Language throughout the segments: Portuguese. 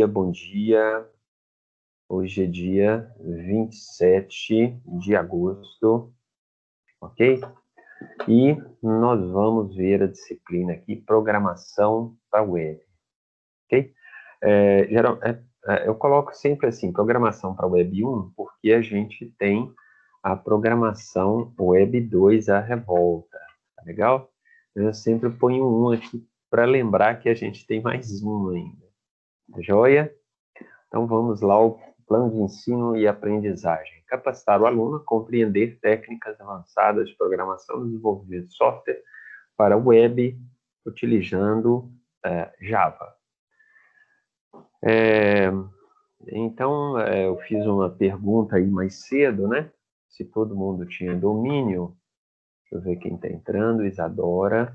Bom dia. Hoje é dia 27 de agosto, ok? E nós vamos ver a disciplina aqui, Programação para Web, ok? Eu coloco sempre assim, Programação para Web 1, porque a gente tem a Programação Web 2, a Revolta, tá legal? Eu sempre ponho um aqui para lembrar que a gente tem mais um ainda, tá joia? Então vamos lá ao plano de ensino e aprendizagem. Capacitar o aluno a compreender técnicas avançadas de programação e desenvolvimento de software para web utilizando Java. Eu fiz uma pergunta aí mais cedo, né? Se todo mundo tinha domínio. Deixa eu ver quem está entrando. Isadora.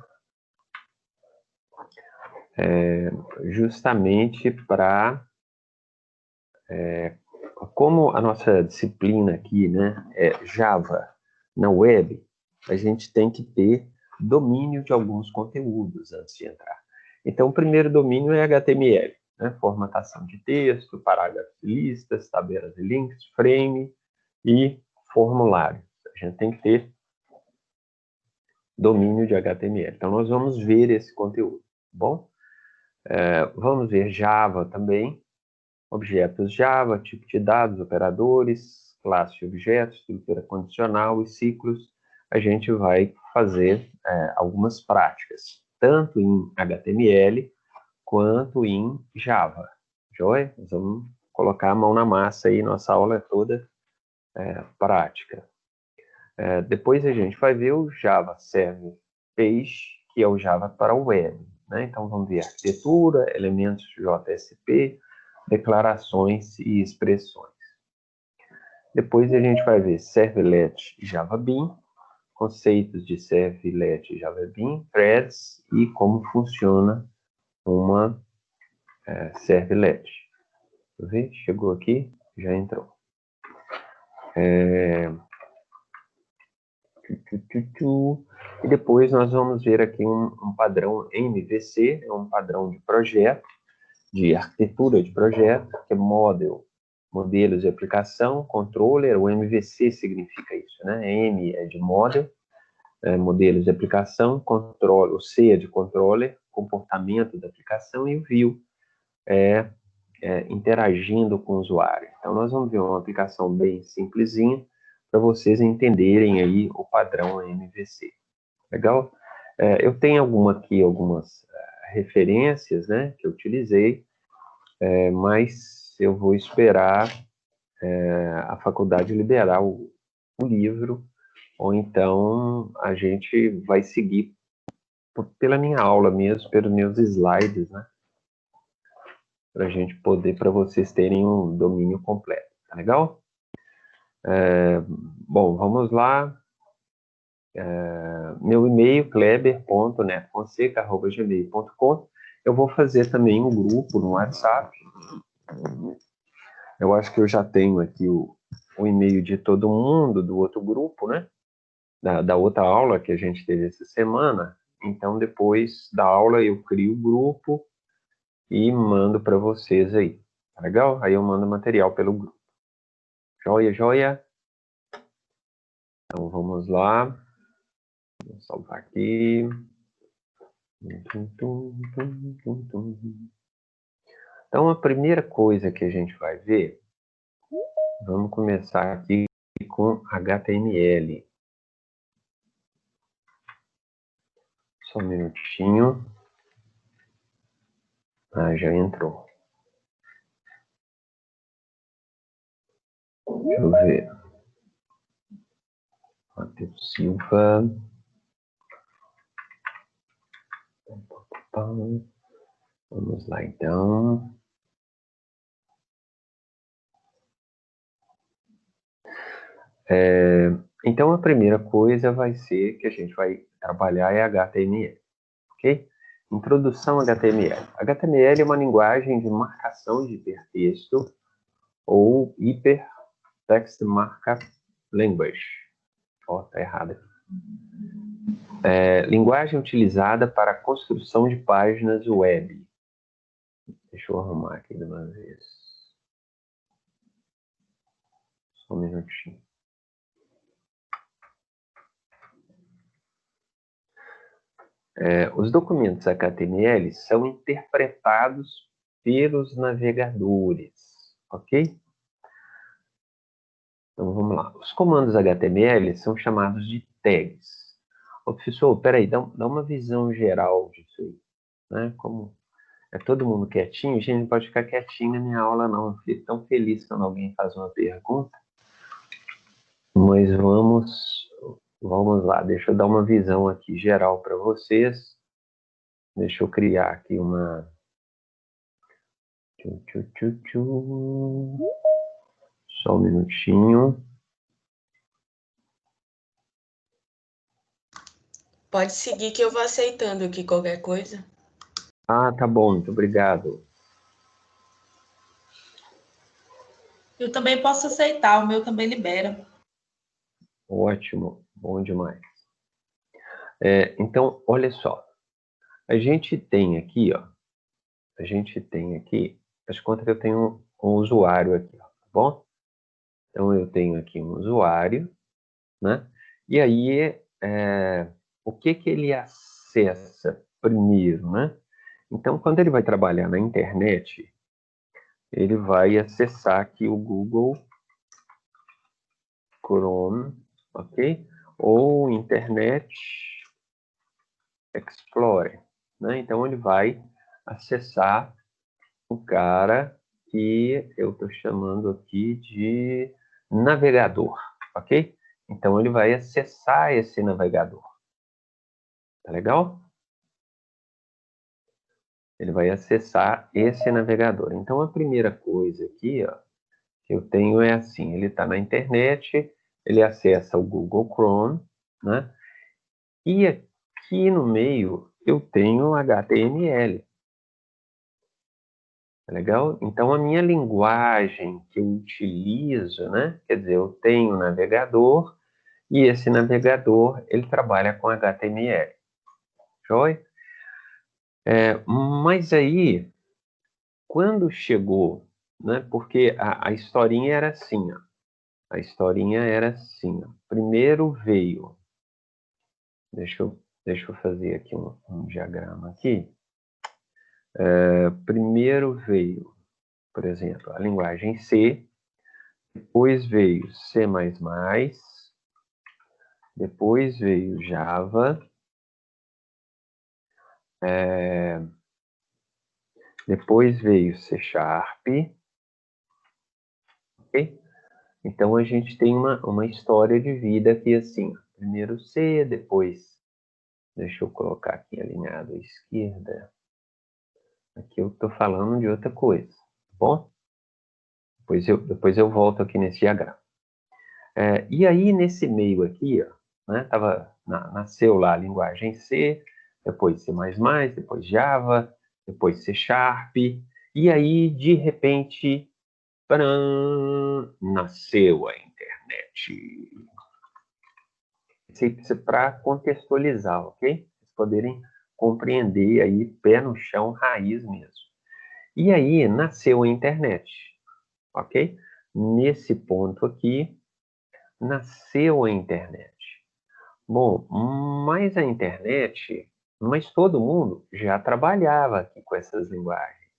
Justamente para... como a nossa disciplina aqui, né, é Java na web, a gente tem que ter domínio de alguns conteúdos antes de entrar. Então, o primeiro domínio é HTML, né, formatação de texto, parágrafos e listas, tabelas e links, frame e formulário. A gente tem que ter domínio de HTML. Então, nós vamos ver esse conteúdo, tá bom? Vamos ver Java também, objetos Java, tipo de dados, operadores, classe de objetos, estrutura condicional e ciclos. A gente vai fazer algumas práticas, tanto em HTML quanto em Java. Joia? Nós vamos colocar a mão na massa aí, nossa aula é toda prática. Depois a gente vai ver o Java Server Page, que é o Java para o web, né? Então vamos ver arquitetura, elementos JSP, declarações e expressões. Depois a gente vai ver Servlet e Java Bean, conceitos de Servlet e Java Bean, threads e como funciona uma Servlet. Chegou aqui, já entrou. E depois nós vamos ver aqui um padrão MVC, é um padrão de projeto, de arquitetura de projeto, que é modelos de aplicação, controller, o MVC significa isso, né? M é de model, modelos de aplicação, o C é de controller, comportamento da aplicação, e o view é interagindo com o usuário. Então, nós vamos ver uma aplicação bem simplesinha para vocês entenderem aí o padrão MVC. Legal? Eu tenho algumas referências, né, que eu utilizei, mas eu vou esperar a faculdade liberar o livro, ou então a gente vai seguir pela minha aula mesmo, pelos meus slides, né? Para vocês terem um domínio completo, tá legal? Bom, vamos lá. Meu e-mail, kleber.netfonseca@gmail.com. Eu vou fazer também um grupo no WhatsApp. Eu acho que eu já tenho aqui o e-mail de todo mundo do outro grupo, né? Da outra aula que a gente teve essa semana. Então, depois da aula, eu crio o grupo e mando para vocês aí. Tá legal? Aí eu mando material pelo grupo. Joia, joia? Então, vamos lá. Vou salvar aqui. Então, a primeira coisa que a gente vai ver, vamos começar aqui com HTML. Só um minutinho. Já entrou. Deixa eu ver. Matheus Silva. Vamos lá, então. Então, a primeira coisa vai ser que a gente vai trabalhar é HTML, ok? Introdução a HTML. HTML é uma linguagem de marcação de hipertexto ou Hypertext Markup Language. Tá errado aqui. Linguagem utilizada para a construção de páginas web. Deixa eu arrumar aqui de uma vez. Só um minutinho. Os documentos HTML são interpretados pelos navegadores, ok? Então vamos lá. Os comandos HTML são chamados de tags. Ô, professor, peraí, dá uma visão geral disso aí, né? Como é todo mundo quietinho, gente, não pode ficar quietinho na minha aula, não. Eu fico tão feliz quando alguém faz uma pergunta. Mas vamos lá. Deixa eu dar uma visão aqui geral para vocês. Deixa eu criar aqui uma. Só um minutinho. Pode seguir que eu vou aceitando aqui qualquer coisa. Ah, tá bom, muito obrigado. Eu também posso aceitar, o meu também libera. Ótimo, bom demais. Então, olha só. A gente tem aqui, ó. Faz conta que eu tenho um usuário aqui, ó, tá bom? Então, eu tenho aqui um usuário, né? E aí, o que que ele acessa primeiro, né? Então, quando ele vai trabalhar na internet, ele vai acessar aqui o Google Chrome, ok? Ou Internet Explorer, né? Então, ele vai acessar o cara que eu estou chamando aqui de navegador, ok? Então, ele vai acessar esse navegador. Tá legal? Ele vai acessar esse navegador. Então, a primeira coisa aqui, ó, que eu tenho é assim, ele está na internet, ele acessa o Google Chrome, né? E aqui no meio eu tenho HTML. Tá legal? Então, a minha linguagem que eu utilizo, né? Quer dizer, eu tenho um navegador e esse navegador, ele trabalha com HTML. Joia? Mas aí, quando chegou, né? Porque a historinha era assim, ó. A historinha era assim, ó. Primeiro veio, deixa eu fazer aqui um diagrama aqui. Primeiro veio, por exemplo, a linguagem C, depois veio C++, depois veio Java, depois veio C Sharp, ok? Então a gente tem uma história de vida aqui assim, primeiro C, depois, deixa eu colocar aqui alinhado à esquerda, aqui eu estou falando de outra coisa, tá bom? Depois eu volto aqui nesse diagrama. E aí, nesse meio aqui, ó, né, nasceu lá a linguagem C, depois C++, depois Java, depois C Sharp, e aí, de repente, nasceu a internet. Isso é para contextualizar, ok? Vocês poderem compreender aí, pé no chão, raiz mesmo. E aí, nasceu a internet, ok? Nesse ponto aqui, nasceu a internet. Bom, mas todo mundo já trabalhava aqui com essas linguagens,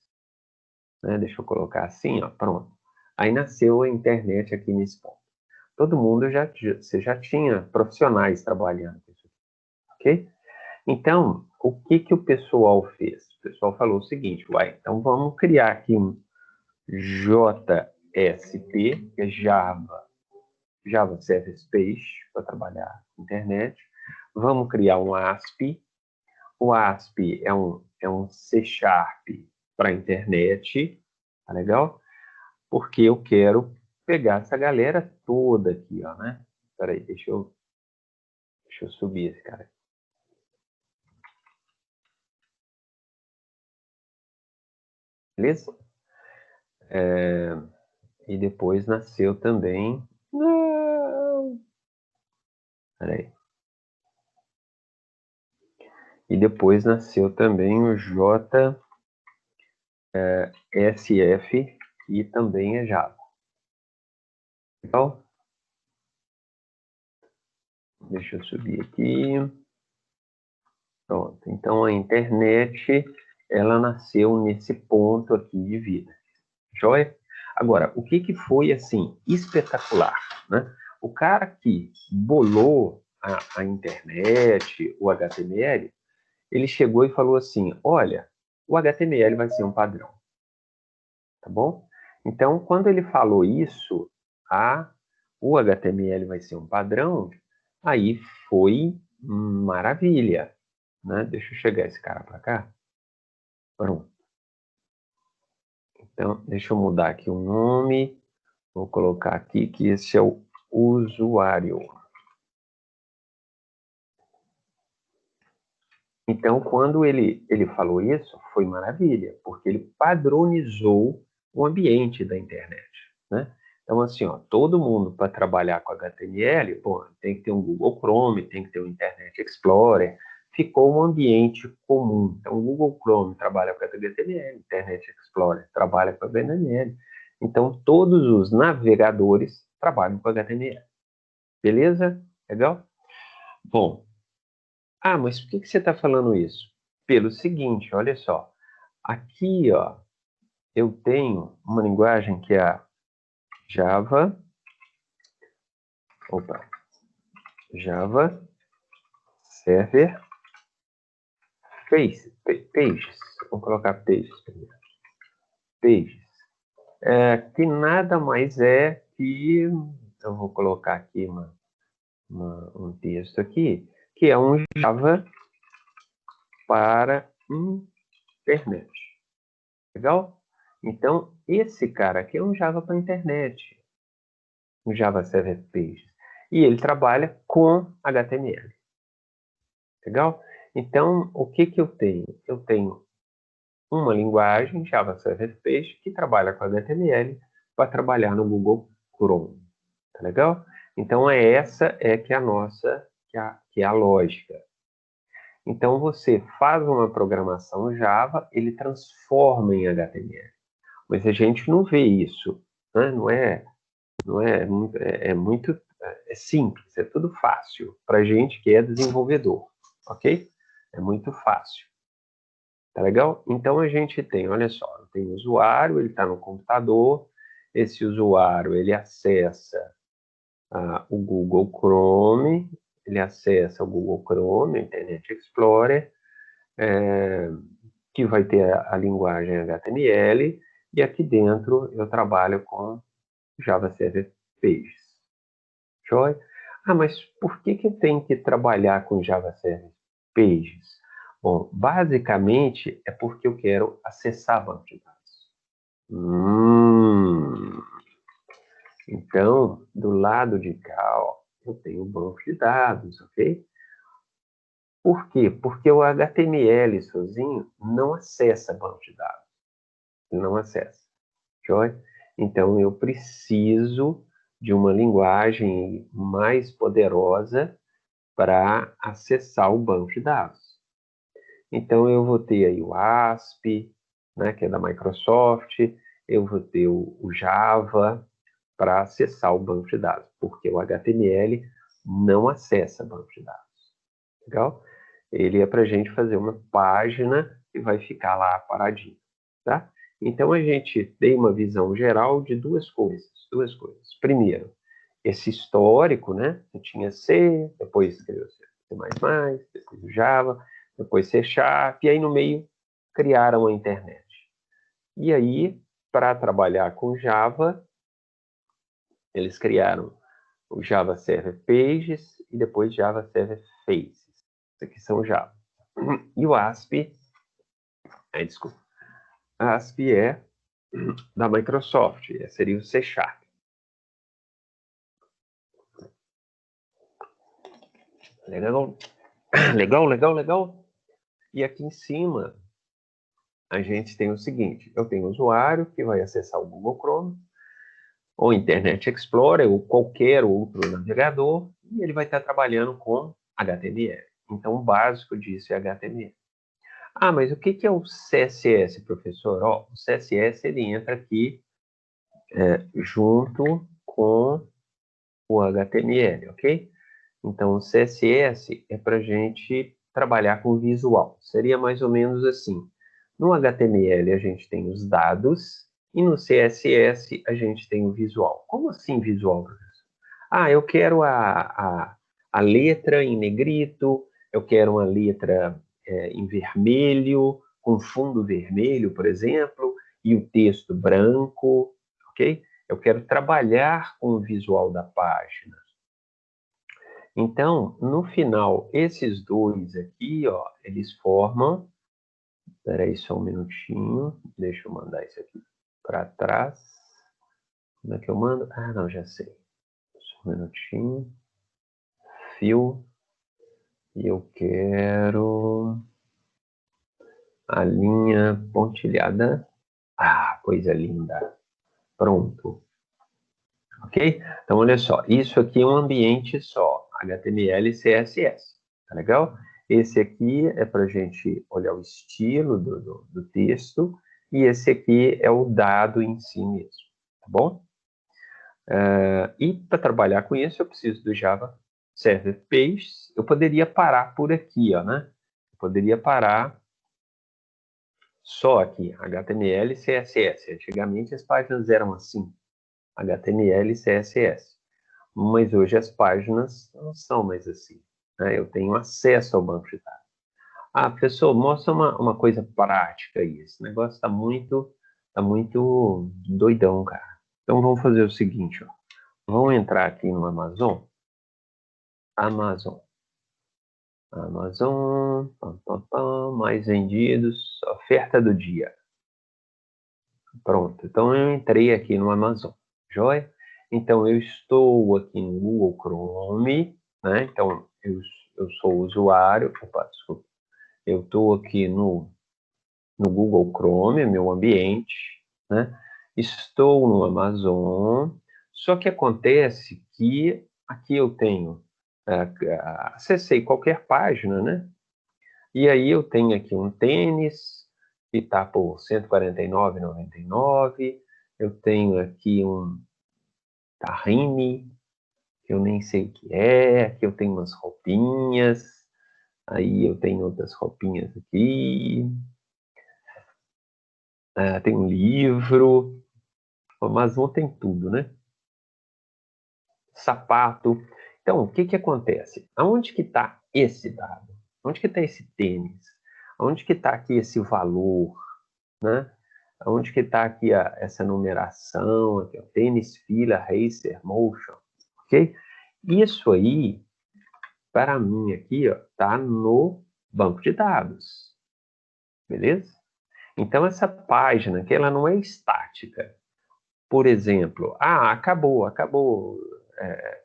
né? Deixa eu colocar assim, ó, pronto. Aí nasceu a internet aqui nesse ponto. Todo mundo você já tinha profissionais trabalhando com isso, ok? Então, o que que o pessoal fez? O pessoal falou o seguinte, então vamos criar aqui um JSP, que é Java Service Page, para trabalhar na internet. Vamos criar um ASP. O ASP é um C Sharp para a internet, tá legal? Porque eu quero pegar essa galera toda aqui, ó, né? Peraí, deixa eu subir esse cara. Beleza? E depois nasceu também... Não! Peraí. E depois nasceu também o JSP. SF e também é Java. Legal? Deixa eu subir aqui. Pronto. Então, a internet, ela nasceu nesse ponto aqui de vida. Joia? Agora, o que foi, assim, espetacular, né? O cara que bolou a internet, o HTML, ele chegou e falou assim, olha, o HTML vai ser um padrão. Tá bom? Então, quando ele falou isso, o HTML vai ser um padrão, aí foi maravilha, né? Deixa eu chegar esse cara para cá. Pronto. Então, deixa eu mudar aqui o nome. Vou colocar aqui que esse é o usuário. Então, quando ele falou isso, foi maravilha, porque ele padronizou o ambiente da internet, né? Então, assim, ó, todo mundo para trabalhar com HTML, pô, tem que ter um Google Chrome, tem que ter um Internet Explorer, ficou um ambiente comum. Então, o Google Chrome trabalha com HTML, Internet Explorer trabalha com HTML. Então, todos os navegadores trabalham com HTML. Beleza? Legal? Bom, mas por que você está falando isso? Pelo seguinte, olha só. Aqui, ó, eu tenho uma linguagem que é a Java Server Pages. Vou colocar Pages primeiro. Pages. Que nada mais é que... Eu vou colocar aqui um texto aqui, que é um Java para internet. Legal? Então, esse cara aqui é um Java para internet. Um Java Server Pages. E ele trabalha com HTML. Legal? Então, o que eu tenho? Eu tenho uma linguagem, Java Server Page, que trabalha com HTML para trabalhar no Google Chrome. Tá legal? Então, essa que é a nossa, que é a lógica. Então, você faz uma programação Java, ele transforma em HTML. Mas a gente não vê isso, né? É simples, é tudo fácil para gente que é desenvolvedor, ok? É muito fácil. Tá legal? Então a gente tem, olha só, tem o usuário, ele está no computador, esse usuário, ele acessa o Google Chrome, ele acessa o Google Chrome, o Internet Explorer, que vai ter a linguagem HTML, e aqui dentro eu trabalho com Java Server Pages. Joia? Mas por que eu tenho que trabalhar com Java Server Pages? Bom, basicamente é porque eu quero acessar banco de dados. Então, do lado de cá, ó, eu tenho o banco de dados, ok? Por quê? Porque o HTML sozinho não acessa banco de dados. Não acessa. Joia? Então, eu preciso de uma linguagem mais poderosa para acessar o banco de dados. Então, eu vou ter aí o ASP, né, que é da Microsoft, eu vou ter o Java para acessar o banco de dados, porque o HTML não acessa banco de dados. Legal? Ele é para a gente fazer uma página e vai ficar lá paradinho, tá? Então, a gente tem uma visão geral de duas coisas. Primeiro, esse histórico, né? Eu tinha C, depois escreveu C++, depois o Java, depois C#, e aí no meio criaram a internet. E aí, para trabalhar com Java, eles criaram o Java Server Pages e depois Java Server Faces. Isso aqui são Java. E o ASP, desculpa, a ASP é da Microsoft, seria o C#. Legal? Legal. E aqui em cima, a gente tem o seguinte, eu tenho o usuário que vai acessar o Google Chrome, ou Internet Explorer, ou qualquer outro navegador, e ele vai estar trabalhando com HTML. Então, o básico disso é HTML. Ah, mas o que é o CSS, professor? Ó, o CSS ele entra aqui junto com o HTML, ok? Então, o CSS é para a gente trabalhar com visual. Seria mais ou menos assim. No HTML a gente tem os dados e no CSS a gente tem o visual. Como assim visual, professor? Ah, eu quero a letra em negrito, eu quero uma letra em vermelho, com fundo vermelho, por exemplo, e o texto branco, ok? Eu quero trabalhar com o visual da página. Então, no final, esses dois aqui, ó, eles formam... Espera aí só um minutinho, deixa eu mandar isso aqui para trás. Como é que eu mando? Ah, não, já sei. Só um minutinho. Fio. E eu quero a linha pontilhada. Ah, coisa linda. Pronto. Ok? Então, olha só. Isso aqui é um ambiente só. HTML e CSS. Tá legal? Esse aqui é para a gente olhar o estilo do texto. E esse aqui é o dado em si mesmo. Tá bom? E para trabalhar com isso, eu preciso do Java Server Pages. Eu poderia parar por aqui, ó, né? Eu poderia parar só aqui, HTML e CSS. Antigamente as páginas eram assim, HTML e CSS. Mas hoje as páginas não são mais assim, né? Eu tenho acesso ao banco de dados. Ah, professor, mostra uma coisa prática aí. Esse negócio tá muito doidão, cara. Então vamos fazer o seguinte, ó. Vamos entrar aqui no Amazon. Amazon, pam, pam, pam, mais vendidos, oferta do dia. Pronto, então eu entrei aqui no Amazon, joia? Então eu estou aqui no Google Chrome, né? Então eu sou o usuário, opa, desculpa. Eu estou aqui no Google Chrome, meu ambiente, né? Estou no Amazon, só que acontece que aqui eu tenho, acessei qualquer página, né? E aí eu tenho aqui um tênis que está por R$ 149,99. Eu tenho aqui um Tahine, que eu nem sei o que é. Aqui eu tenho umas roupinhas. Aí eu tenho outras roupinhas aqui. Tem um livro. O Amazon tem tudo, né? Sapato. Então, o que acontece? Aonde que está esse dado? Onde que está esse tênis? Onde que está aqui esse valor, né? Onde que está aqui essa numeração, aqui, ó, tênis, fila, racer, motion, ok? Isso aí, para mim aqui, ó, tá no banco de dados, beleza? Então essa página aqui, ela não é estática. Por exemplo, acabou,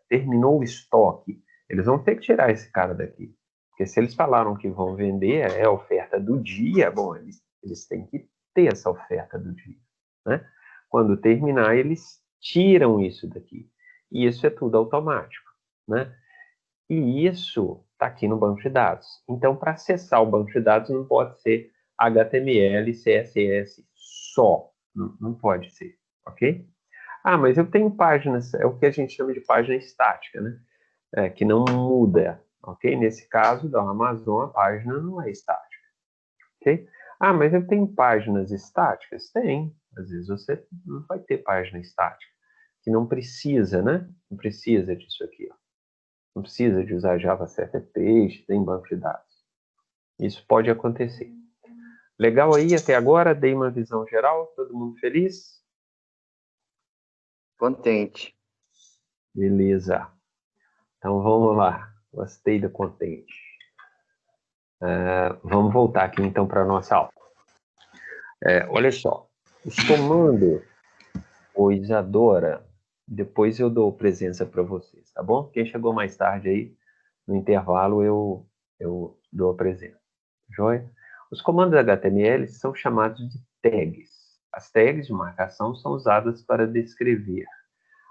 terminou o estoque. Eles vão ter que tirar esse cara daqui. Porque se eles falaram que vão vender, é a oferta do dia, bom, eles têm que ter essa oferta do dia, né? Quando terminar, eles tiram isso daqui. E isso é tudo automático, né? E isso está aqui no banco de dados. Então, para acessar o banco de dados, não pode ser HTML, CSS só. Não pode ser, ok? Ah, mas eu tenho páginas, é o que a gente chama de página estática, né? Que não muda, ok? Nesse caso da Amazon, a página não é estática, ok? Ah, mas eu tenho páginas estáticas? Tem. Às vezes você não vai ter página estática, que não precisa, né? Não precisa disso aqui, ó. Não precisa de usar Java Server Page, tem banco de dados. Isso pode acontecer. Legal aí, até agora, dei uma visão geral, todo mundo feliz? Contente. Beleza. Então vamos lá. Gostei do contente. Vamos voltar aqui então para a nossa aula. Olha só. Os comandos, ô Isadora, depois eu dou presença para vocês, tá bom? Quem chegou mais tarde aí, no intervalo, eu dou a presença. Joia? Os comandos HTML são chamados de tags. As tags de marcação são usadas para descrever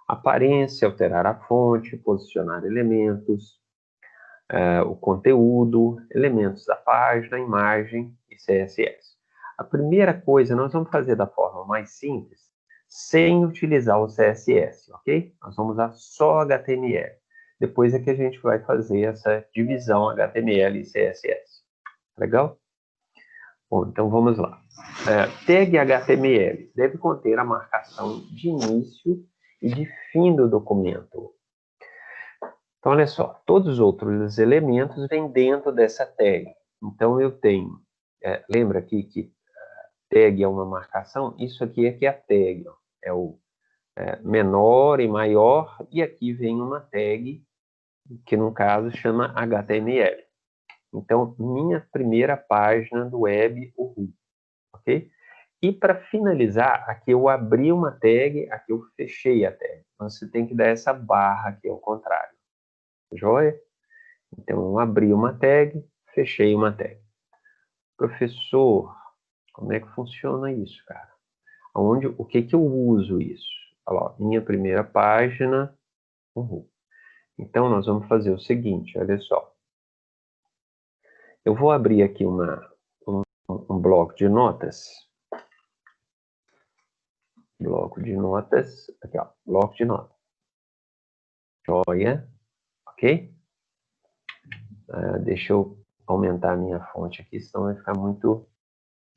aparência, alterar a fonte, posicionar elementos, o conteúdo, elementos da página, imagem e CSS. A primeira coisa, nós vamos fazer da forma mais simples, sem utilizar o CSS, ok? Nós vamos usar só HTML. Depois é que a gente vai fazer essa divisão HTML e CSS. Legal? Bom, então vamos lá. Tag HTML deve conter a marcação de início e de fim do documento. Então, olha só, todos os outros elementos vêm dentro dessa tag. Então, eu tenho, lembra aqui que tag é uma marcação? Isso aqui é que é a tag, ó, é o menor e maior, e aqui vem uma tag, que no caso chama HTML. Então, minha primeira página do web, o RU, ok? E para finalizar, aqui eu abri uma tag, aqui eu fechei a tag. Então, você tem que dar essa barra aqui ao contrário. Joia? Então, eu abri uma tag, fechei uma tag. Professor, como é que funciona isso, cara? O que que eu uso isso? Olha lá, minha primeira página, RU. Então, nós vamos fazer o seguinte, olha só. Eu vou abrir aqui um bloco de notas. Bloco de notas. Aqui, ó. Bloco de notas. Joia. Ok? Deixa eu aumentar a minha fonte aqui, senão vai ficar muito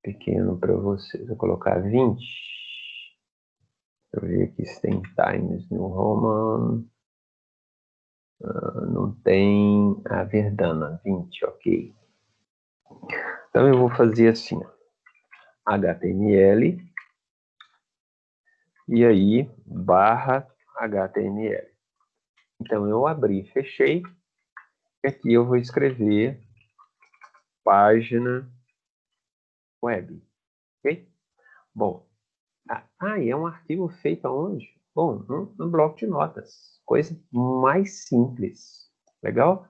pequeno para vocês. Vou colocar 20. Deixa eu ver aqui se tem Times New Roman. Não tem a Verdana. 20, ok. Então eu vou fazer assim, ó. HTML. E aí, barra HTML. Então, eu abri e fechei. E aqui eu vou escrever página web. Ok? Bom, e é um arquivo feito aonde? Bom, no bloco de notas. Coisa mais simples. Legal?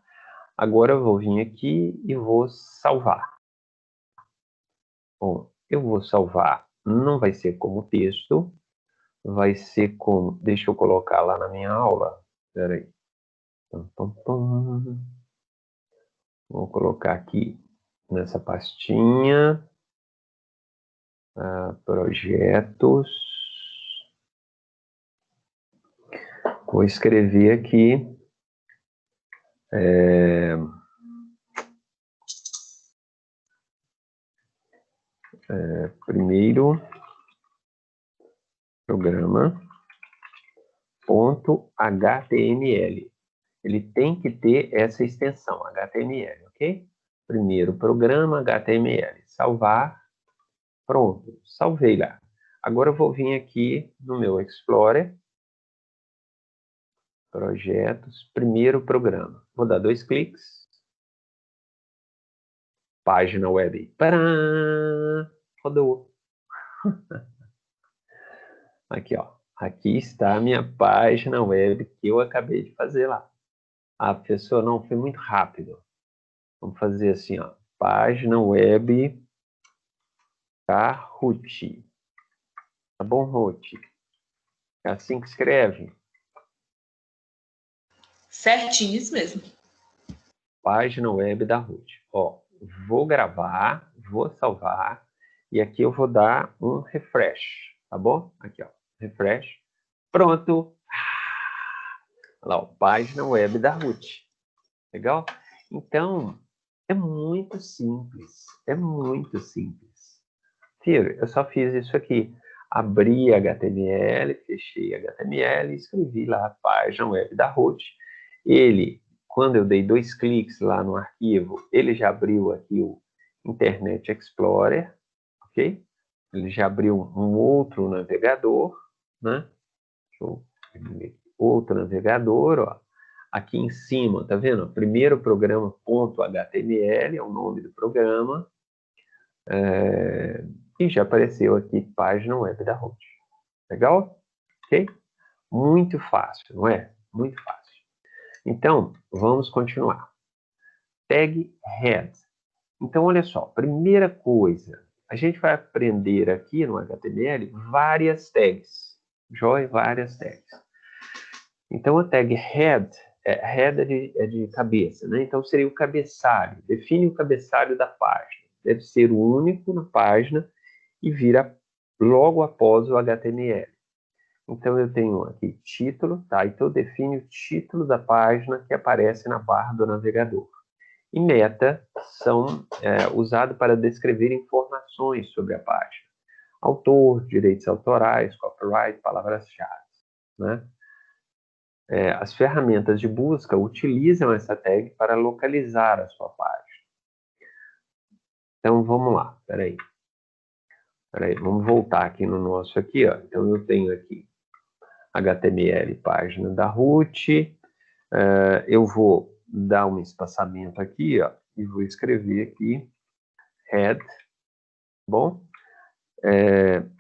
Agora eu vou vir aqui e vou salvar. Bom, eu vou salvar. Não vai ser como texto. Vai ser como... Deixa eu colocar lá na minha aula. Espera aí. Vou colocar aqui nessa pastinha. Projetos. Vou escrever aqui. Primeiro programa .html. Ele tem que ter essa extensão, HTML, ok? Primeiro programa HTML. Salvar. Pronto, salvei lá. Agora eu vou vir aqui no meu Explorer. Projetos, primeiro programa. Vou dar 2 cliques. Página web. Pará! Rodou. Aqui, ó. Aqui está a minha página web que eu acabei de fazer lá. Professor, não, foi muito rápido. Vamos fazer assim, ó. Página web Ruth. Tá bom, Ruth? É assim que escreve. Certinho, isso mesmo. Página web da Ruth. Ó, vou gravar, vou salvar. E aqui eu vou dar um refresh. Tá bom? Aqui, ó. Refresh. Pronto. Olha lá, ó, página web da Ruth. Legal? Então, é muito simples. É muito simples. Filho, eu só fiz isso aqui. Abri HTML, fechei HTML, escrevi lá a página web da Ruth. Ele, quando eu dei 2 cliques lá no arquivo, ele já abriu aqui o Internet Explorer, ok? Ele já abriu um outro navegador, né? Deixa eu ver. Outro navegador, ó. Aqui em cima, tá vendo? Primeiro programa .html é o nome do programa. E já apareceu aqui página web da Ruth. Legal? Ok? Muito fácil, não é? Muito fácil. Então, vamos continuar. Tag head. Então, olha só. Primeira coisa, a gente vai aprender aqui no HTML várias tags. Joia, várias tags. Então, a tag head é de cabeça, né? Então, seria o cabeçalho. Define o cabeçalho da página. deve ser o único na página e vira logo após o HTML. Então, eu tenho aqui título, title, define o título da página que aparece na barra do navegador. E meta são usados para descrever informações sobre a página. Autor, direitos autorais, copyright, palavras-chave, né? As ferramentas de busca utilizam essa tag para localizar a sua página. Então, vamos lá, peraí, vamos voltar aqui no nosso aqui, ó. Então, eu tenho aqui HTML, página da Ruth, eu vou dar um espaçamento aqui, ó, e vou escrever aqui, head, bom?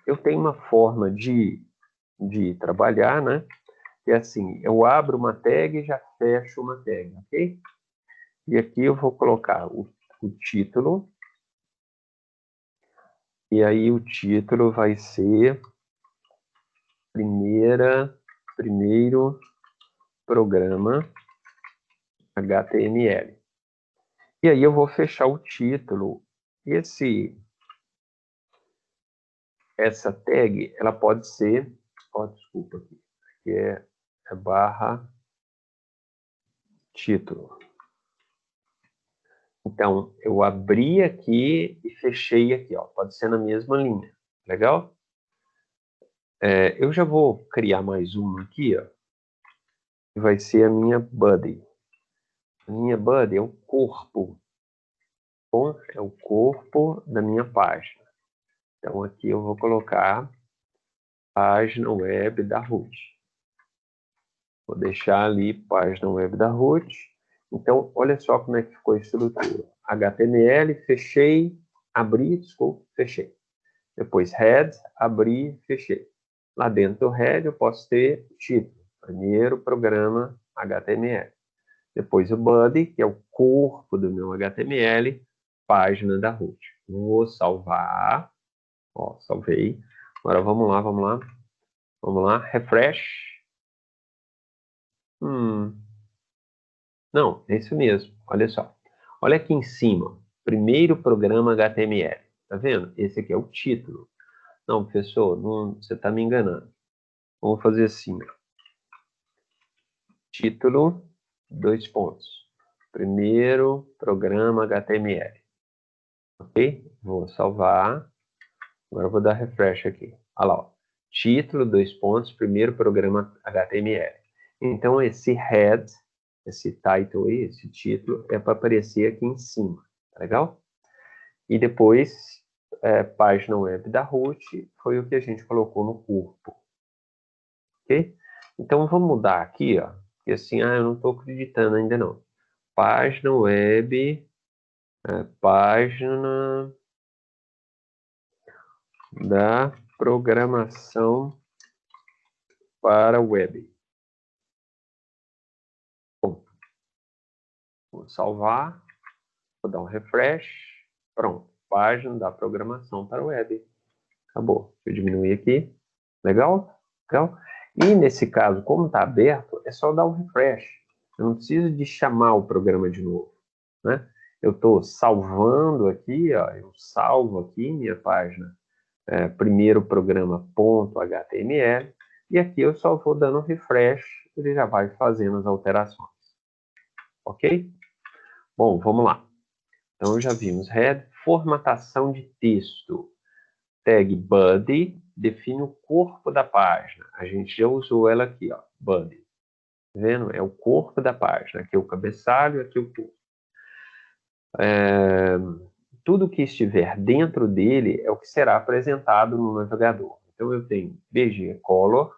Eu tenho uma forma de trabalhar, né? Que é assim, eu abro uma tag e já fecho uma tag, ok? E aqui eu vou colocar o título, e aí o título vai ser primeiro programa HTML. E aí eu vou fechar o título. Essa tag, ela pode ser, desculpa aqui é barra título. Então, eu abri aqui e fechei aqui, ó. Pode ser na mesma linha. Legal? Eu já vou criar mais uma aqui, ó. Que vai ser a minha body. A minha body é o corpo. Bom, é o corpo da minha página. Então, aqui eu vou colocar página web da Ruth. Vou deixar ali página web da Ruth. Então, olha só como é que ficou a estrutura. HTML, fechei, abri, desculpa, fechei. Depois head, abri, fechei. Lá dentro do head eu posso ter título, primeiro programa HTML. Depois o body, que é o corpo do meu HTML, página da Ruth. Vou salvar. Ó, salvei. Agora vamos lá. Vamos lá, refresh. Não, é isso mesmo. Olha só. Olha aqui em cima. Primeiro programa HTML. Tá vendo? Esse aqui é o título. Não, professor, não, você está me enganando. Vamos fazer assim. Título, 2 pontos. Primeiro programa HTML. Ok? Vou salvar. Agora eu vou dar refresh aqui. Olha lá. Ó. Título, 2 pontos. Primeiro programa HTML. Então, esse head, esse title aí, esse título, é para aparecer aqui em cima. Tá legal? E depois, página web da Ruth, foi o que a gente colocou no corpo. Ok? Então, vamos mudar aqui, ó. Porque assim, eu não estou acreditando ainda não. Página web, página da programação para web. Bom, vou salvar, vou dar um refresh, pronto. Página da programação para web. Acabou. Deixa eu diminuir aqui. Legal? Legal? E nesse caso, como está aberto, é só dar um refresh. Eu não preciso de chamar o programa de novo, né? Eu estou salvando aqui, ó, eu salvo aqui minha página primeiro programa.html e aqui eu só vou dando um refresh, ele já vai fazendo as alterações. Ok? Bom, vamos lá. Então, já vimos head, formatação de texto. Tag body define o corpo da página. A gente já usou ela aqui, ó, body. Tá vendo? É o corpo da página. Aqui é o cabeçalho, aqui é o corpo. Tudo que estiver dentro dele é o que será apresentado no navegador. Então, eu tenho BG Color,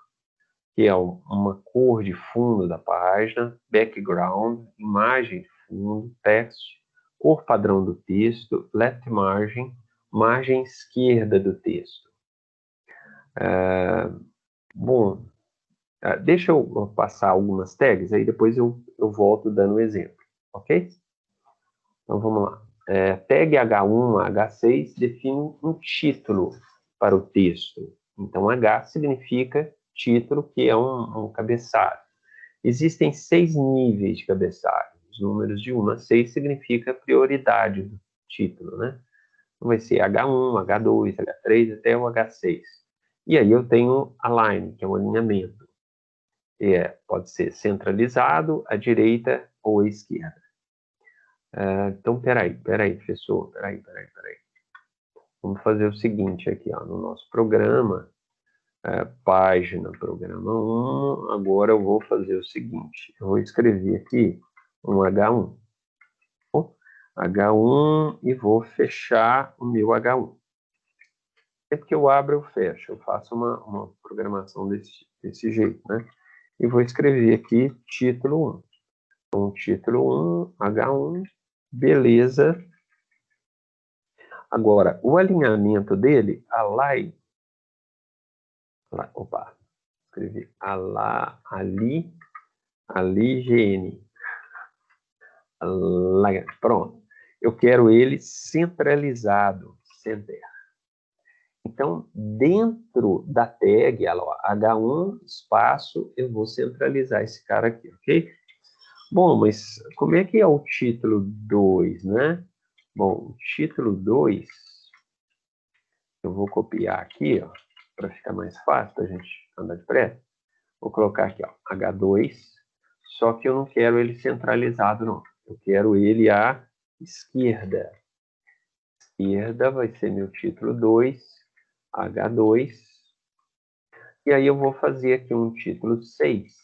que é uma cor de fundo da página, background, imagem de fundo, text, cor padrão do texto, left margin, margem esquerda do texto. Bom, deixa eu passar algumas tags, aí depois eu volto dando um exemplo, ok? Então vamos lá. Tag H1, H6 define um título para o texto. Então H significa título, que é um cabeçalho. Existem 6 níveis de cabeçalho. Os números de 1 a 6 significa prioridade do título, né? vai ser H1, H2, H3 até o H6. E aí eu tenho align, que é um alinhamento. Pode ser centralizado, à direita ou à esquerda. Então, peraí, professor, peraí. Vamos fazer o seguinte aqui, ó, no nosso programa, página, programa 1, agora eu vou fazer o seguinte, eu vou escrever aqui um H1. H1 e vou fechar o meu H1. Sempre que eu abro, eu fecho. Eu faço uma programação desse jeito, né? E vou escrever aqui título 1. Então, título 1, H1, beleza. Agora, o alinhamento dele, escrevi ali, GN. Pronto. Eu quero ele centralizado, center. Então, dentro da tag, H1, espaço, eu vou centralizar esse cara aqui, ok? Bom, mas como é que é o título 2, né? Bom, o título 2, eu vou copiar aqui, ó, para ficar mais fácil, para a gente andar depressa. Vou colocar aqui, ó, H2, só que eu não quero ele centralizado, não. Eu quero ele à esquerda. Esquerda vai ser meu título 2, H2. E aí eu vou fazer aqui um título 6,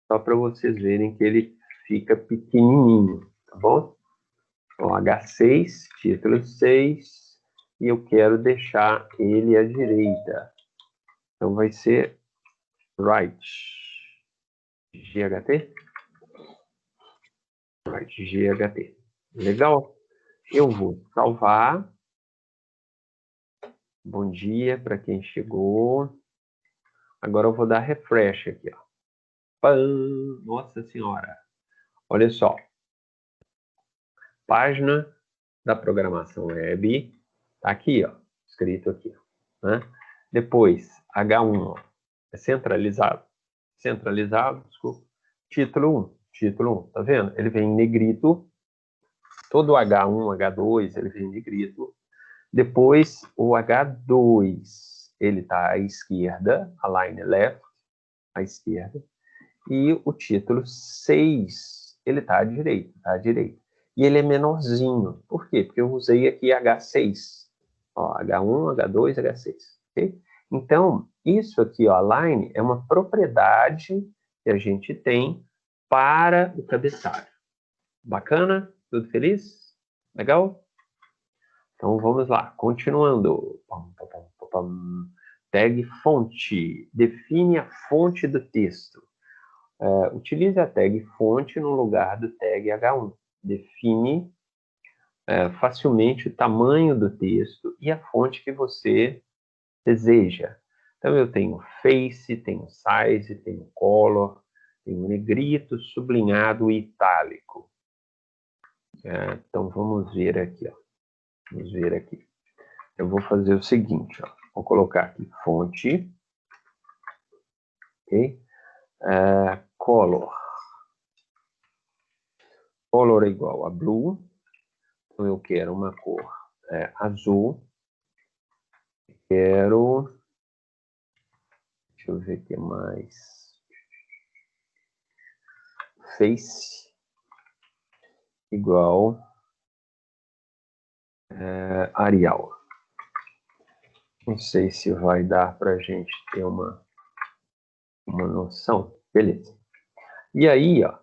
só para vocês verem que ele fica pequenininho, tá bom? Então, H6, título 6, e eu quero deixar ele à direita. Então, vai ser right, GHT. Right, GHT. Legal? Eu vou salvar. Bom dia para quem chegou. Agora eu vou dar refresh aqui, ó. Pam! Nossa Senhora! Olha só. Página da programação web. Tá aqui, ó. Escrito aqui, né? Depois, H1, ó, é centralizado. Desculpa. Título 1, tá vendo? Ele vem em negrito. Todo H1, H2, ele vem em negrito. Depois, o H2, ele tá à esquerda, align left, à esquerda. E o título 6, ele tá à direita, E ele é menorzinho. Por quê? Porque eu usei aqui H6. Ó, H1, H2, H6. Okay? Então, isso aqui, ó, align, é uma propriedade que a gente tem para o cabeçalho. Bacana? Tudo feliz? Legal? Então, vamos lá. Continuando. Tag fonte. Define a fonte do texto. Utilize a tag fonte no lugar do tag H1. Define facilmente o tamanho do texto e a fonte que você deseja. Então, eu tenho face, tenho size, tenho color, tenho negrito, sublinhado e itálico. Então, vamos ver aqui, ó. Vamos ver aqui. Eu vou fazer o seguinte, ó. Vou colocar aqui fonte, ok? Color. Color é igual a blue. Então, eu quero uma cor azul. Quero... Deixa eu ver o que mais. Face igual Arial. Não sei se vai dar para a gente ter uma noção. Beleza. E aí, ó,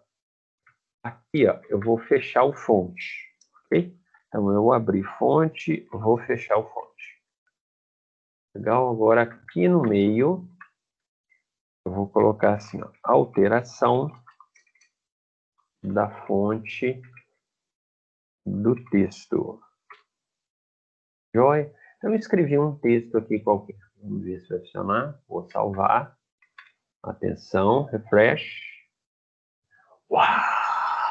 aqui, ó, eu vou fechar o fonte, ok? Então, eu vou abrir fonte, vou fechar o fonte. Legal? Agora, aqui no meio, eu vou colocar assim, ó, alteração da fonte do texto. Joia? Eu escrevi um texto aqui qualquer. Vamos ver se vai funcionar. Vou salvar. Atenção, refresh. Uau!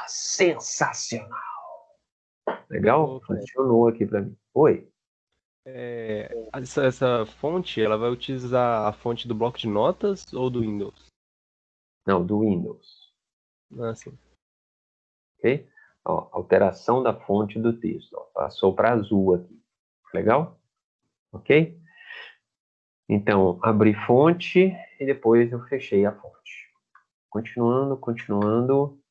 Sensacional! Legal? Funcionou aqui para mim. Oi? Essa fonte, ela vai utilizar a fonte do bloco de notas ou do Windows? Não, do Windows. Ah, sim. Ok? Ó, alteração da fonte do texto. Ó, passou para azul aqui. Legal? Ok? Então, abri fonte e depois eu fechei a fonte. Continuando.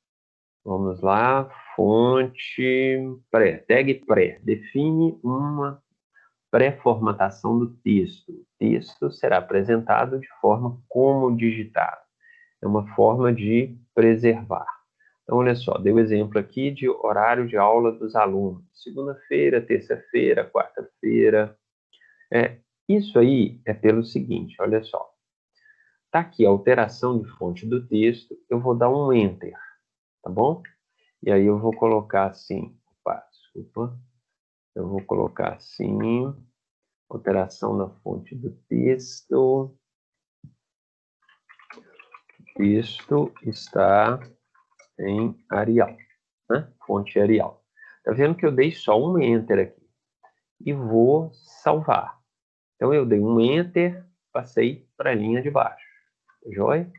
Vamos lá. Fonte pré. Tag pré. Define uma pré-formatação do texto. O texto será apresentado de forma como digitado. É uma forma de preservar. Então, olha só, dei o exemplo aqui de horário de aula dos alunos. Segunda-feira, terça-feira, quarta-feira. Isso aí é pelo seguinte, olha só. Está aqui a alteração de fonte do texto, eu vou dar um Enter, tá bom? E aí eu vou colocar assim, desculpa, eu vou colocar assim, alteração na fonte do texto. Texto está em Arial, né? Fonte Arial. Tá vendo que eu dei só um Enter aqui e vou salvar. Então eu dei um Enter, passei para a linha de baixo. Joia?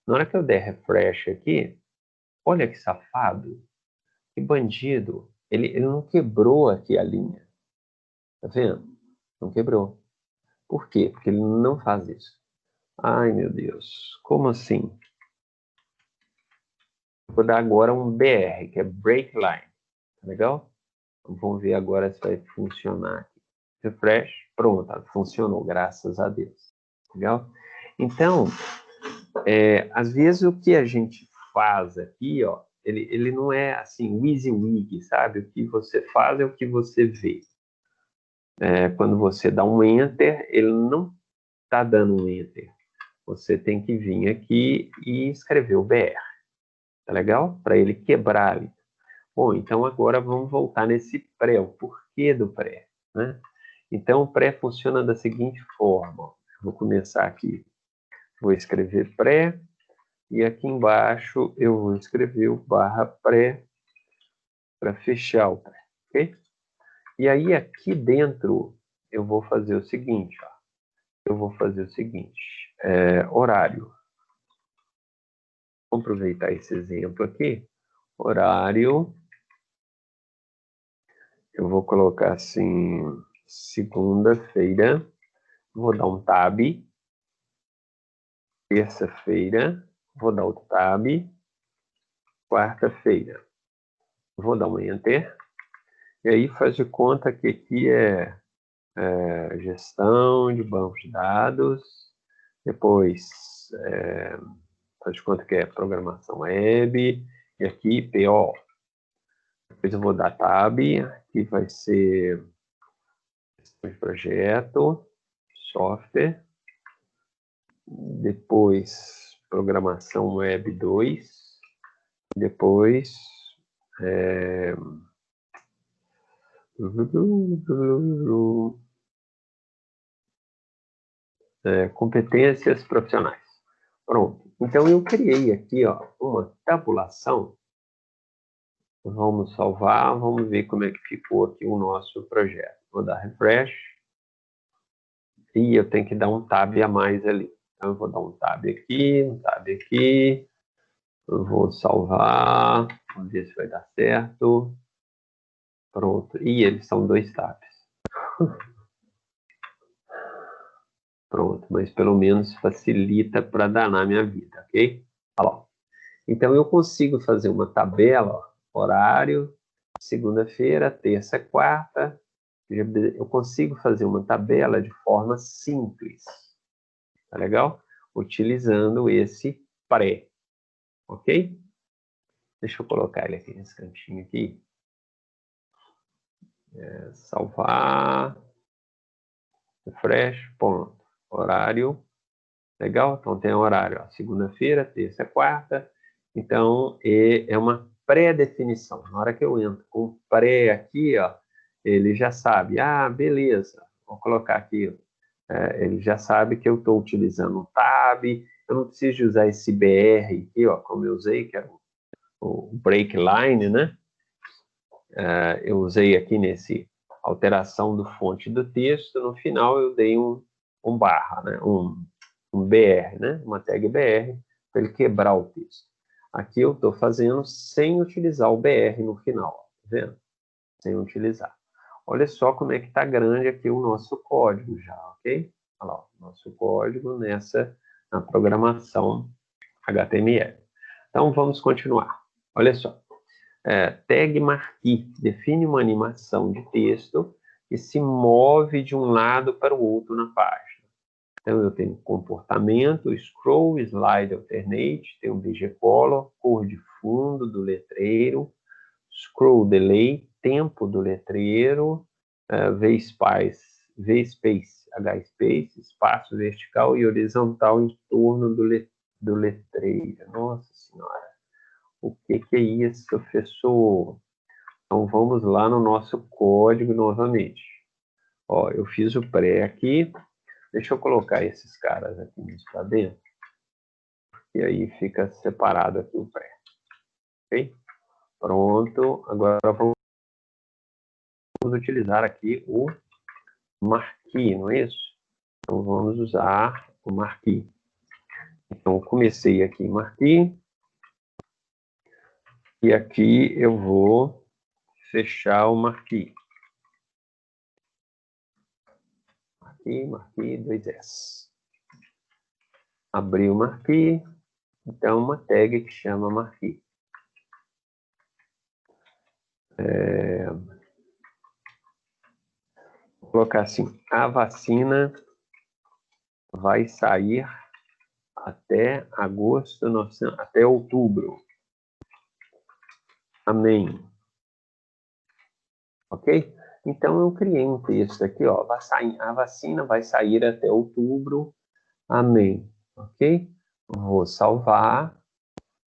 Na hora que eu der refresh aqui, olha que safado, que bandido. Ele não quebrou aqui a linha. Tá vendo? Não quebrou. Por quê? Porque ele não faz isso. Ai, meu Deus. Como assim? Vou dar agora um BR, que é Break Line. Tá legal? Então, vamos ver agora se vai funcionar aqui. Refresh. Pronto, funcionou, graças a Deus. Legal? Então, às vezes o que a gente faz aqui, ó, ele não é assim, WYSIWYG, sabe? O que você faz é o que você vê. Quando você dá um Enter, ele não está dando um Enter. Você tem que vir aqui e escrever o BR. Tá legal? Para ele quebrar ali. Bom, então agora vamos voltar nesse pré, o porquê do pré, né? Então, o pré funciona da seguinte forma. Ó. Vou começar aqui. Vou escrever pré. E aqui embaixo eu vou escrever o barra pré para fechar o pré, ok? E aí aqui dentro eu vou fazer o seguinte, ó. Eu vou fazer o seguinte, horário. Vamos aproveitar esse exemplo aqui. Horário, eu vou colocar assim, segunda-feira, vou dar um tab. Terça-feira, vou dar o tab. Quarta-feira, vou dar um Enter. E aí faz de conta que aqui é gestão de banco de dados, depois faz de conta que é programação web, e aqui PO. Depois eu vou dar tab, aqui vai ser gestão de projeto, software, depois programação web 2, depois competências profissionais. Pronto. Então, eu criei aqui ó, uma tabulação. Vamos salvar, vamos ver como é que ficou aqui o nosso projeto. Vou dar refresh. E eu tenho que dar um tab a mais ali. Então, eu vou dar um tab aqui, um tab aqui. Eu vou salvar. Vamos ver se vai dar certo. Pronto. E eles são 2 tabs. Pronto, mas pelo menos facilita para danar minha vida, ok? Olha lá. Então, eu consigo fazer uma tabela, ó, horário, segunda-feira, terça, quarta. Eu consigo fazer uma tabela de forma simples, tá legal? Utilizando esse pré, ok? Deixa eu colocar ele aqui nesse cantinho aqui. Salvar, refresh, ponto. Horário, legal? Então tem horário, segunda-feira, terça, quarta. Então é uma pré-definição. Na hora que eu entro com pré aqui, ó, ele já sabe, beleza, vou colocar aqui, ele já sabe que eu estou utilizando um tab, eu não preciso usar esse BR aqui, ó, como eu usei, que é o break line, né? Eu usei aqui nesse alteração do fonte do texto, no final eu dei um barra, né? um BR, né? Uma tag BR, para ele quebrar o texto. Aqui eu estou fazendo sem utilizar o BR no final, tá vendo? Sem utilizar. Olha só como é que está grande aqui o nosso código já, ok? Olha lá, o nosso código na programação HTML. Então, vamos continuar. Olha só. Tag marquee define uma animação de texto que se move de um lado para o outro na página. Então, eu tenho comportamento, scroll, slide alternate, tem um BG color, cor de fundo do letreiro, scroll delay, tempo do letreiro, VSpace, HSpace, espaço vertical e horizontal em torno do letreiro. Nossa Senhora, o que é isso, professor? Então, vamos lá no nosso código novamente. Ó, eu fiz o pré aqui. Deixa eu colocar esses caras aqui para dentro. E aí fica separado aqui o pré. Ok? Pronto. Agora vamos utilizar aqui o marquee, não é isso? Então vamos usar o marquee. Então comecei aqui em marquee. E aqui eu vou fechar o marquee. Marquee 2S. Abri o marquee. Então uma tag que chama marquee. Vou colocar assim, a vacina vai sair até agosto, até outubro. Amém. Ok? Então, eu criei um texto aqui, ó. A vacina vai sair até outubro. Amém. Ok? Vou salvar.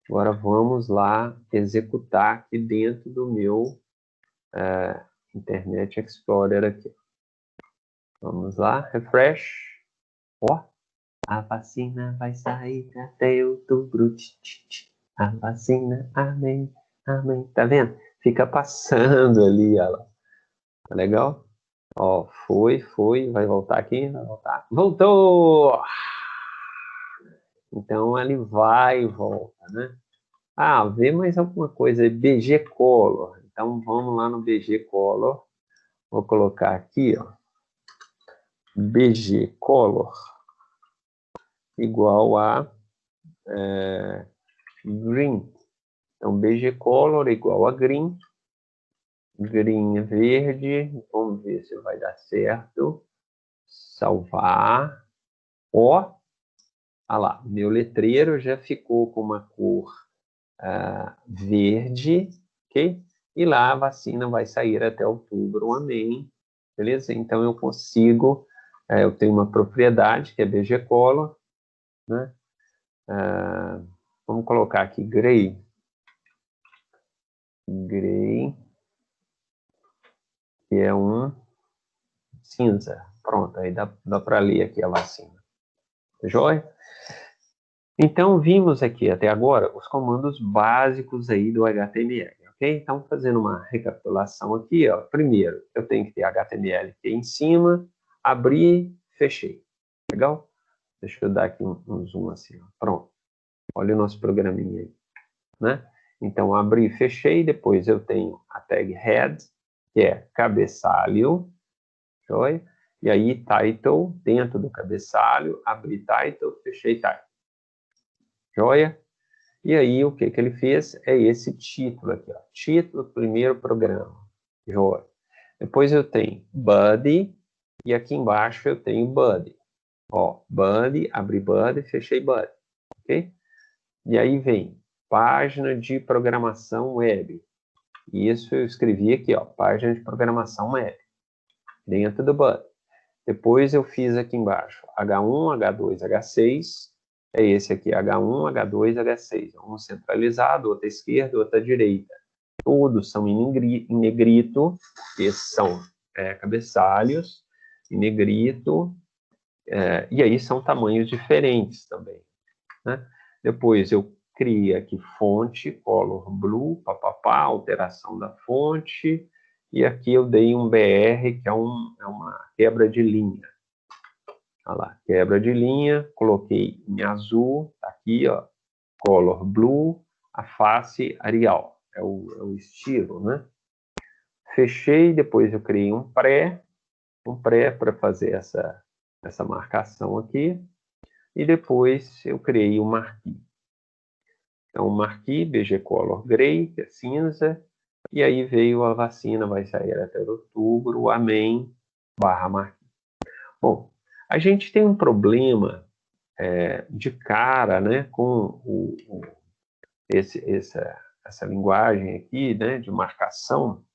Agora, vamos lá executar aqui dentro do meu Internet Explorer aqui. Vamos lá, refresh. Ó, a vacina vai sair até outubro. A vacina, amém, amém. Tá vendo? Fica passando ali, ó. Tá legal? Ó, foi. Vai voltar aqui? Vai voltar. Voltou! Então, ele vai e volta, né? Ah, vê mais alguma coisa. BG Color. Então, vamos lá no BG Color. Vou colocar aqui, ó. BG Color igual a green. Então, BG Color igual a green. Green é verde. Vamos ver se vai dar certo. Salvar. Ó. Olha lá, meu letreiro já ficou com uma cor verde, ok? E lá a vacina vai sair até outubro, amém. Beleza? Então eu consigo, eu tenho uma propriedade que é BG Color, né? Vamos colocar aqui gray, que é um cinza. Pronto, aí dá para ler aqui a vacina. Joia? Então, vimos aqui até agora os comandos básicos aí do HTML, ok? Então, fazendo uma recapitulação aqui, ó. Primeiro, eu tenho que ter HTML aqui em cima, abrir, fechei. Legal? Deixa eu dar aqui um zoom assim, ó. Pronto. Olha o nosso programinha aí, né? Então, abri, fechei, depois eu tenho a tag head, que é cabeçalho, joia? E aí, title, dentro do cabeçalho, abri title, fechei title. Joia? E aí, o que ele fez é esse título aqui, ó. Título, primeiro programa. Joia. Depois eu tenho body, e aqui embaixo eu tenho body. Ó, body, abri body, fechei body. Ok? E aí vem página de programação web. Isso eu escrevi aqui, ó, página de programação web. Dentro do body. Depois eu fiz aqui embaixo H1, H2, H6. É esse aqui, H1, H2, H6. Um centralizado, outro à esquerda, outro à direita. Todos são em negrito, esses são cabeçalhos, em negrito, e aí são tamanhos diferentes também, né? Depois eu criei aqui fonte, color blue, alteração da fonte, e aqui eu dei um BR, que é uma quebra de linha. Olha lá, quebra de linha, coloquei em azul, aqui, ó, color blue, a face Arial, é o estilo, né? Fechei, depois eu criei um pré para fazer essa marcação aqui, e depois eu criei um marquee. Então, marquee, BG Color Gray, que é cinza, e aí veio a vacina, vai sair até outubro, amém, /marquee. Bom, a gente tem um problema de cara, né, com essa linguagem aqui, né, de marcação,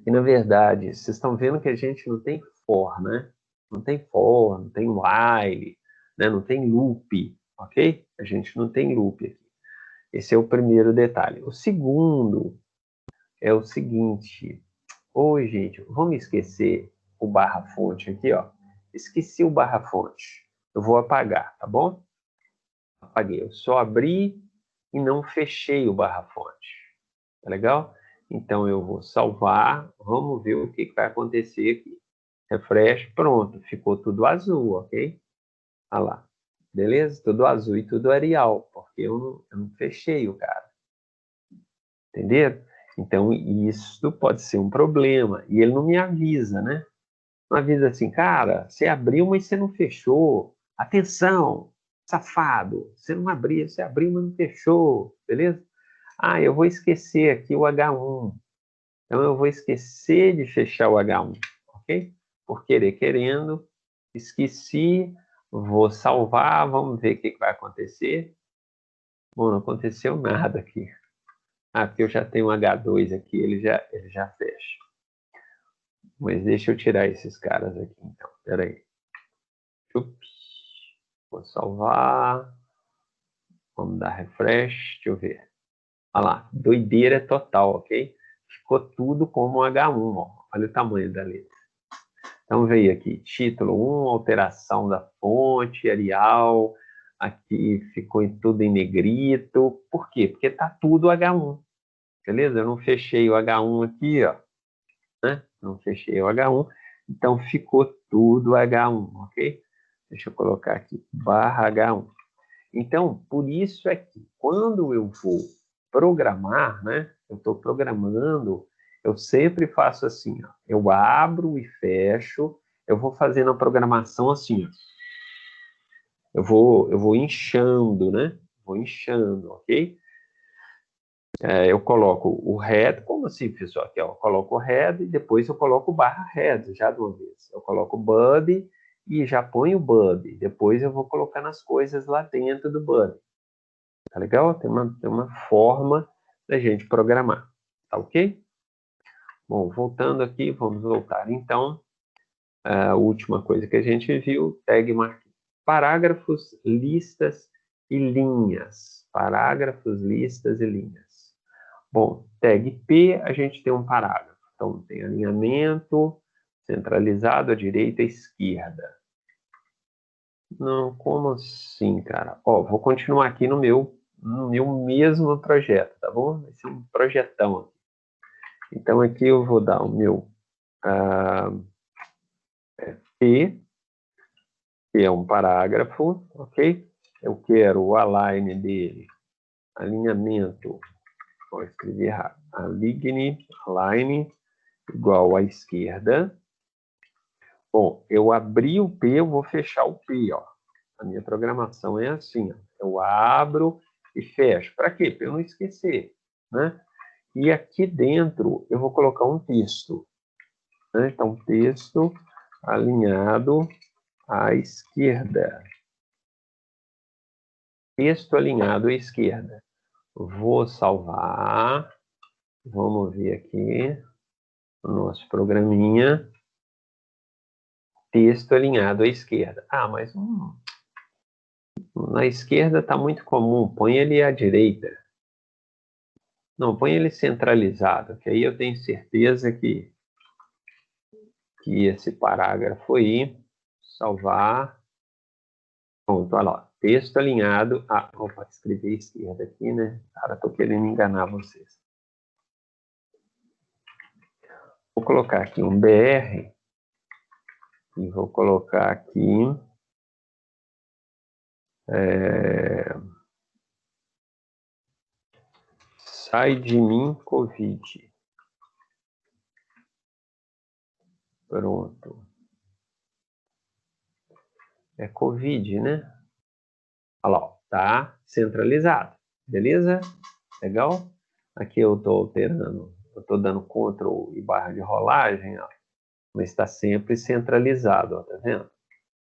e na verdade, vocês estão vendo que a gente não tem for, né? Não tem for, não tem while, né? Não tem loop, ok? A gente não tem loop aqui. Esse é o primeiro detalhe. O segundo é o seguinte. Oi, gente, vamos esquecer o barra fonte aqui, ó. Esqueci o barra fonte. Eu vou apagar, tá bom? Apaguei. Eu só abri e não fechei o barra fonte. Tá legal? Então eu vou salvar. Vamos ver o que vai acontecer aqui. Refresh, pronto. Ficou tudo azul, ok? Olha lá. Beleza? Tudo azul e tudo Arial, porque eu não fechei o cara. Entenderam? Então, isso pode ser um problema. E ele não me avisa, né? Não avisa assim, cara, você abriu, mas você não fechou. Atenção, safado. Você não abriu, você abriu, mas não fechou. Beleza? Ah, eu vou esquecer aqui o H1. Então, eu vou esquecer de fechar o H1, ok? Por querer, querendo. Esqueci. Vou salvar. Vamos ver o que vai acontecer. Bom, não aconteceu nada aqui. Ah, porque eu já tenho um H2 aqui, ele já fecha. Mas deixa eu tirar esses caras aqui, então. Espera aí. Vou salvar. Vamos dar refresh. Deixa eu ver. Olha lá. Doideira total, ok? Ficou tudo como um H1, ó. Olha o tamanho da letra. Então veio aqui, título 1, alteração da fonte, Arial. Aqui ficou tudo em negrito. Por quê? Porque tá tudo H1. Beleza? Eu não fechei o H1 aqui, ó. Né? Não fechei o H1, então ficou tudo H1, ok? Deixa eu colocar aqui, /H1. Então, por isso é que quando eu vou programar, né? Eu estou programando, eu sempre faço assim, ó, eu abro e fecho, eu vou fazendo a programação assim, ó. Eu vou inchando, né? Vou inchando, ok? Eu coloco o head, como assim, pessoal? Aqui, ó, eu coloco o head e depois eu coloco o /head, já de uma vez. Eu coloco o body e já ponho o body. Depois eu vou colocando as coisas lá dentro do body. Tá legal? Tem uma forma da gente programar. Tá ok? Bom, voltando aqui, vamos voltar então. A última coisa que a gente viu, tag marking. Parágrafos, listas e linhas. Parágrafos, listas e linhas. Bom, tag P, a gente tem um parágrafo. Então, tem alinhamento centralizado à direita e à esquerda. Não, como assim, cara? Ó, vou continuar aqui no meu mesmo projeto, tá bom? Vai ser um projetão aqui. Então, aqui eu vou dar o meu P, que é um parágrafo, ok? Eu quero o align dele, alinhamento, vou escrever errado, align, igual à esquerda. Bom, eu abri o P, eu vou fechar o P, ó. A minha programação é assim, ó. Eu abro e fecho. Para quê? Para eu não esquecer, né? E aqui dentro eu vou colocar um texto, né? Então, texto alinhado à esquerda. Texto alinhado à esquerda. Vou salvar. Vamos ver aqui o nosso programinha. Texto alinhado à esquerda. Ah, mas na esquerda está muito comum. Põe ele à direita. Não, põe ele centralizado, que aí eu tenho certeza que esse parágrafo aí, salvar. Pronto, olha lá. Texto alinhado. Ah, opa, escrevi à esquerda aqui, né? Cara, tô querendo enganar vocês. Vou colocar aqui um BR e vou colocar aqui sai de mim Covid. Pronto. É Covid, né? Olha lá, ó, tá centralizado. Beleza? Legal? Aqui eu estou alterando, eu estou dando Ctrl e barra de rolagem, ó, mas está sempre centralizado, ó, tá vendo?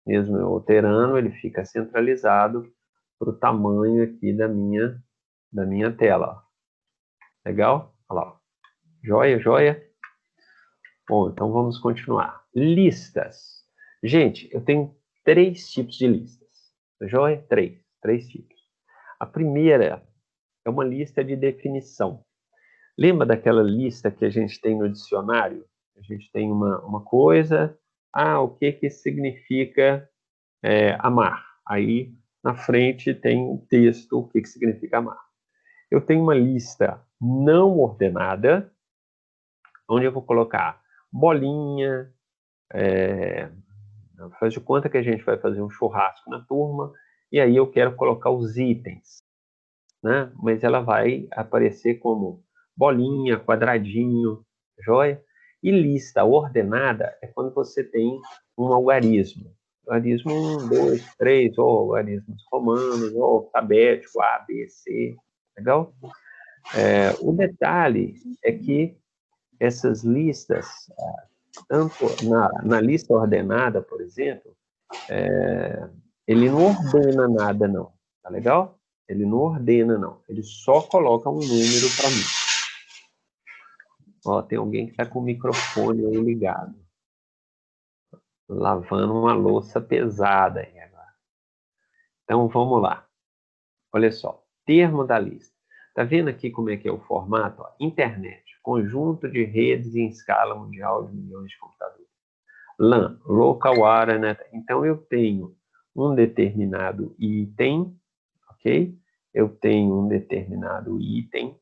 Mesmo eu alterando, ele fica centralizado para o tamanho aqui da minha tela. Ó. Legal? Olha lá. Ó. Joia, joia? Bom, então vamos continuar. Listas. Gente, eu tenho 3 tipos de listas. Joia? 3 tipos. A primeira é uma lista de definição. Lembra daquela lista que a gente tem no dicionário? A gente tem uma coisa, o que significa amar? Aí, na frente, tem um texto, o que significa amar. Eu tenho uma lista não ordenada, onde eu vou colocar bolinha, faz de conta que a gente vai fazer um churrasco na turma, e aí eu quero colocar os itens, né? Mas ela vai aparecer como bolinha, quadradinho, joia? E lista ordenada é quando você tem um algarismo. Algarismo 1, 2, 3, ou algarismos romanos, ou alfabético, A, B, C. Legal? O detalhe é que essas listas, tanto na lista ordenada, por exemplo, ele não ordena nada, não. Tá legal? Ele não ordena, não. Ele só coloca um número para mim. Ó, tem alguém que está com o microfone aí ligado. Lavando uma louça pesada aí agora. Então, vamos lá. Olha só. Termo da lista. Tá vendo aqui como é que é o formato? Ó, internet. Conjunto de redes em escala mundial de milhões de computadores. LAN. Local Area Net. Então, eu tenho um determinado item, ok? Eu tenho um determinado item,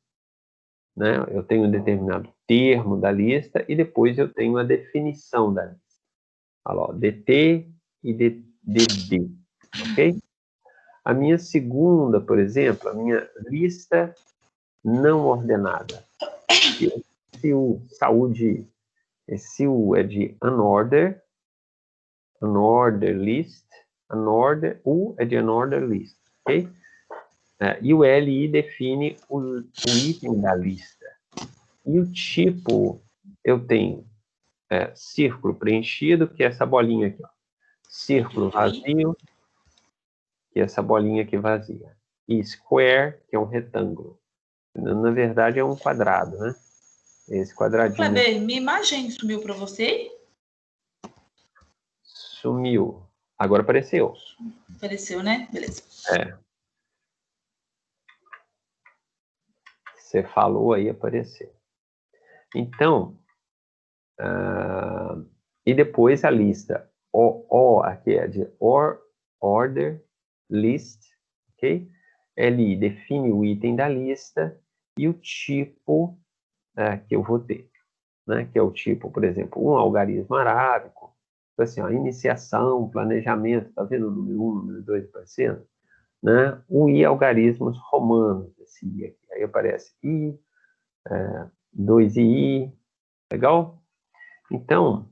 né? Eu tenho um determinado termo da lista e depois eu tenho a definição da lista. Olha lá, DT e DD, ok? A minha segunda, por exemplo, a minha lista não ordenada. Se o saúde, se o é de unorder list, o é de unorder list, ok? E o LI define o item da lista. E o tipo, eu tenho círculo preenchido, que é essa bolinha aqui, ó. Círculo vazio, que é essa bolinha aqui vazia. E square, que é um retângulo. Na verdade, é um quadrado, né? Esse quadradinho. Kleber, minha imagem sumiu para você? Sumiu. Agora apareceu. Apareceu, né? Beleza. Você falou aí, apareceu. Então, e depois a lista. Aqui é de order list, ok? LI define o item da lista e o tipo que eu vou ter, né? Que é o tipo, por exemplo, um algarismo arábico, assim, ó, iniciação, planejamento, tá vendo o número 1, número 2 aparecendo? Né? O I algarismos romanos, esse I aqui. Aí aparece I, 2I, legal? Então,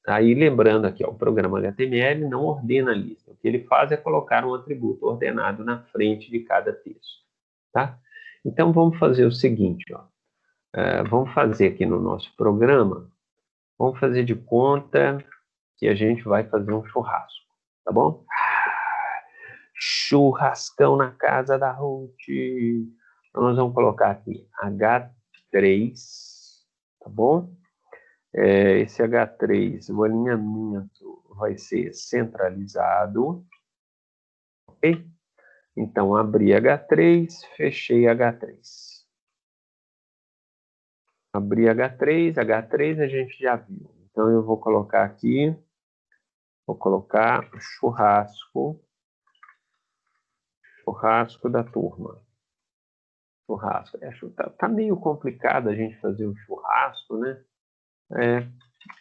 aí lembrando aqui, ó, o programa HTML não ordena a lista. O que ele faz é colocar um atributo ordenado na frente de cada texto, tá? Então, vamos fazer o seguinte, ó. Vamos fazer aqui no nosso programa, vamos fazer de conta que a gente vai fazer um churrasco, tá bom? Churrascão na casa da Ruth. Então, nós vamos colocar aqui H3, tá bom? Esse H3, o alinhamento vai ser centralizado, ok? Então, abri H3, fechei H3. Abri H3 a gente já viu. Então, eu vou colocar aqui, vou colocar churrasco da turma. Churrasco. Tá meio complicado a gente fazer um churrasco, né?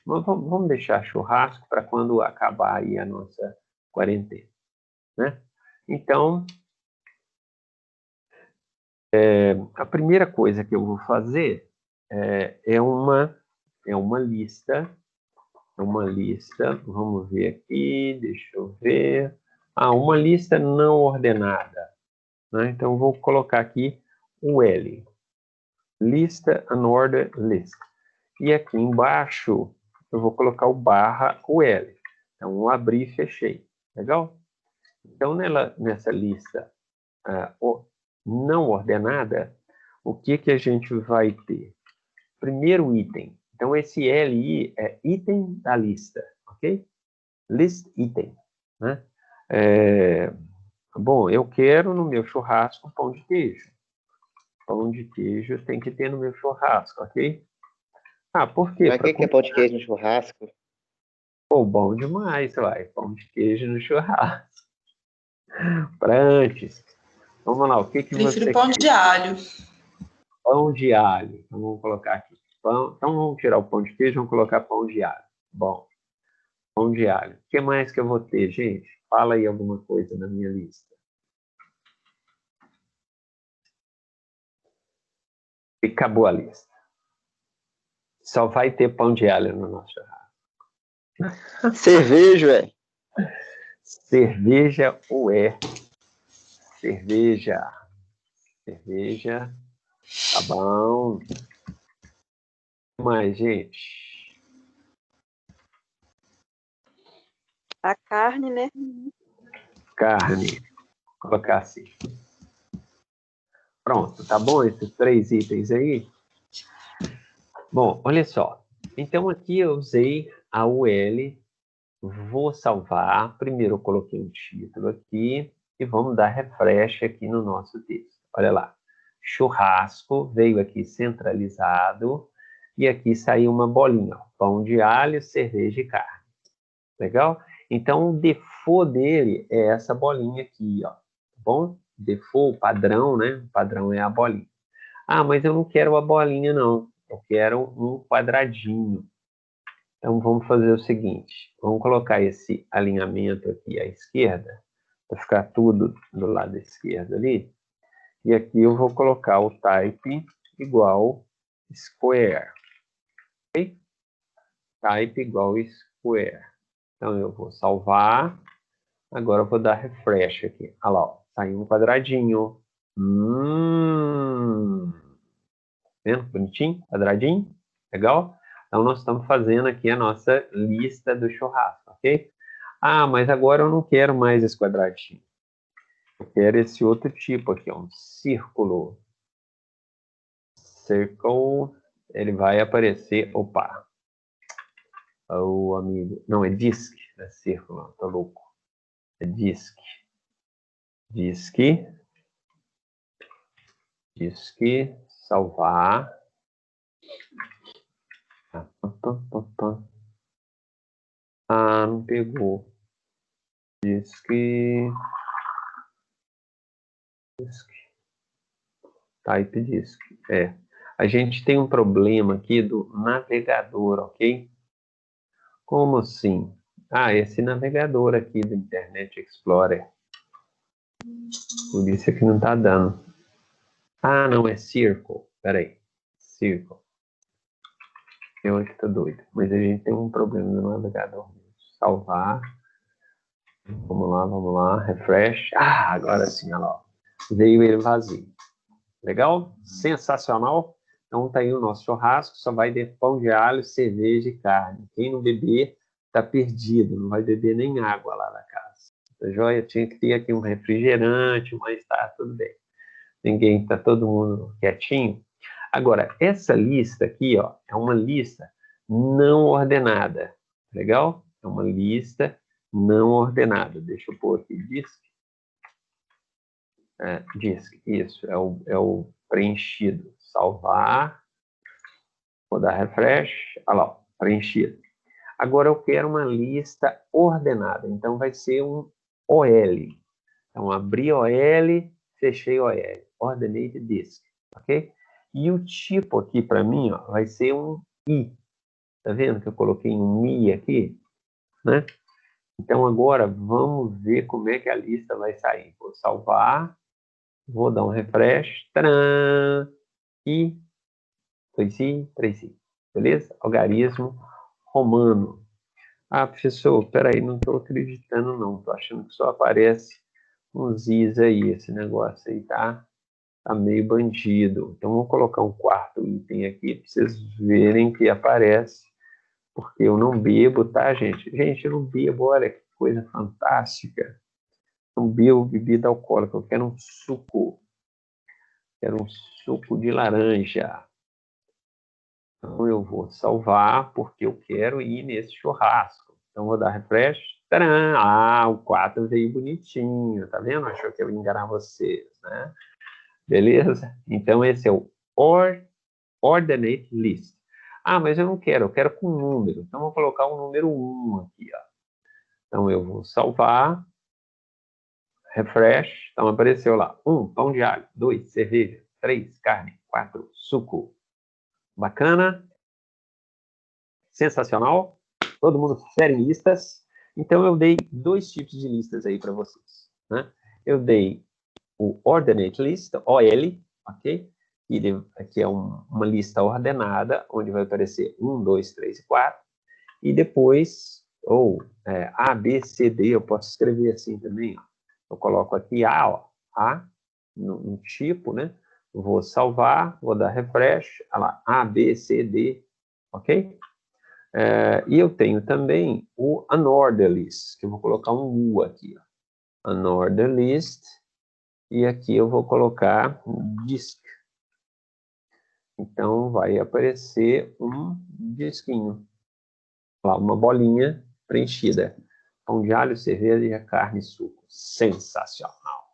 Mas vamos deixar churrasco para quando acabar aí a nossa quarentena, né? Então, a primeira coisa que eu vou fazer é uma lista É uma lista, vamos ver aqui, deixa eu ver. Uma lista não ordenada, né? Então, vou colocar aqui o L. Lista, unordered list. E aqui embaixo, eu vou colocar o barra, o L. Então, abri e fechei. Legal? Então, nessa lista não ordenada, o que a gente vai ter? Primeiro item. Então, esse LI é item da lista, ok? List item, né? Bom, eu quero no meu churrasco pão de queijo. Pão de queijo tem que ter no meu churrasco, ok? Por quê? Mas o que é pão de queijo no churrasco? Pô, bom demais, vai. Pão de queijo no churrasco. Para antes. Vamos lá, o que Prefiro você pão quer? de alho. Pão de alho. Então, vamos colocar aqui. Então, vamos tirar o pão de queijo e vamos colocar pão de alho. Bom, pão de alho. O que mais que eu vou ter, gente? Fala aí alguma coisa na minha lista. E acabou a lista. Só vai ter pão de alho no nosso churrasco. Cerveja, Cerveja cerveja. Cerveja. Tá bom. O que mais, gente? A carne, né? Carne. Vou colocar assim. Pronto, tá bom esses 3 itens aí? Bom, olha só. Então, aqui eu usei a UL. Vou salvar. Primeiro eu coloquei um título aqui. E vamos dar refresh aqui no nosso texto. Olha lá. Churrasco veio aqui centralizado. E aqui saiu uma bolinha. Ó, pão de alho, cerveja e carne. Legal? Então, o default dele é essa bolinha aqui, ó. Tá bom? Default, padrão, né? O padrão é a bolinha. Mas eu não quero a bolinha, não. Eu quero um quadradinho. Então, vamos fazer o seguinte. Vamos colocar esse alinhamento aqui à esquerda, para ficar tudo do lado esquerdo ali. E aqui eu vou colocar o type igual square. Ok? Type igual square. Então, eu vou salvar. Agora eu vou dar refresh aqui. Olha lá, ó, saiu um quadradinho. Vendo? Bonitinho? Quadradinho? Legal? Então, nós estamos fazendo aqui a nossa lista do churrasco, ok? Mas agora eu não quero mais esse quadradinho. Eu quero esse outro tipo aqui, ó, um círculo. Circle, ele vai aparecer... Opa! O amigo... Não, é disk. É círculo, tô louco. É disk. Disk, salvar. Não pegou. Disk. Type disk. A gente tem um problema aqui do navegador, ok? Como assim? Esse navegador aqui do Internet Explorer. Por isso é que não está dando. Não, é Circle. Peraí. Circle. Eu é que tô doido. Mas a gente tem um problema no navegador. Salvar. Vamos lá. Refresh. Agora sim, olha lá. Veio ele vazio. Legal? Sensacional. Então tá aí o nosso churrasco. Só vai ter pão de alho, cerveja e carne. Quem não beber, tá perdido. Não vai beber nem água lá na casa. Tá joia? Tinha que ter aqui um refrigerante, mas tá tudo bem. Tá todo mundo quietinho. Agora, essa lista aqui, ó, é uma lista não ordenada. Legal? É uma lista não ordenada. Deixa eu pôr aqui, disk. Disk, isso, é o preenchido. Salvar. Vou dar refresh. Olha lá, preenchido. Agora eu quero uma lista ordenada. Então vai ser um OL. Então abri OL, fechei OL. Ordenated disk. Ok? E o tipo aqui para mim, ó, vai ser um I. Tá vendo que eu coloquei um I aqui? Né? Então agora vamos ver como é que a lista vai sair. Vou salvar. Vou dar um refresh. Tcharam! I, 2i, 3i. Beleza? Algarismo romano. Ah, professor, peraí, não estou acreditando não. Estou achando que só aparece uns is aí. Esse negócio aí tá meio bandido. Então, vou colocar um quarto item aqui para vocês verem que aparece. Porque eu não bebo, tá, gente? Gente, eu não bebo, olha que coisa fantástica. Não bebo bebida alcoólica, eu quero um suco. Quero um suco de laranja. Então, eu vou salvar, porque eu quero ir nesse churrasco. Então, vou dar refresh. Tcharam! Ah, o 4 veio bonitinho, tá vendo? Achou que eu ia enganar vocês, né? Beleza? Então, esse é o Ordinate List. Ah, mas eu não quero, eu quero com número. Então, vou colocar o número 1 aqui, ó. Então, eu vou salvar, refresh. Então, apareceu lá. 1, pão de alho. 2, cerveja. 3, carne. 4, suco. Bacana? Sensacional? Todo mundo fere em listas? Então, eu dei 2 tipos de listas aí para vocês, né? Eu dei o Ordinate List, OL, ok? Que é uma lista ordenada, onde vai aparecer 1, 2, 3 e 4. E depois, A, B, C, D, eu posso escrever assim também, ó. Eu coloco aqui A, ó, A, no tipo, né? Vou salvar, vou dar refresh, olha lá, A, B, C, D, ok? E eu tenho também o Unordered List, que eu vou colocar um U aqui, ó. Unordered List, e aqui eu vou colocar disk. Então, vai aparecer um disquinho, lá, uma bolinha preenchida. Pão de alho, cerveja, carne e suco. Sensacional.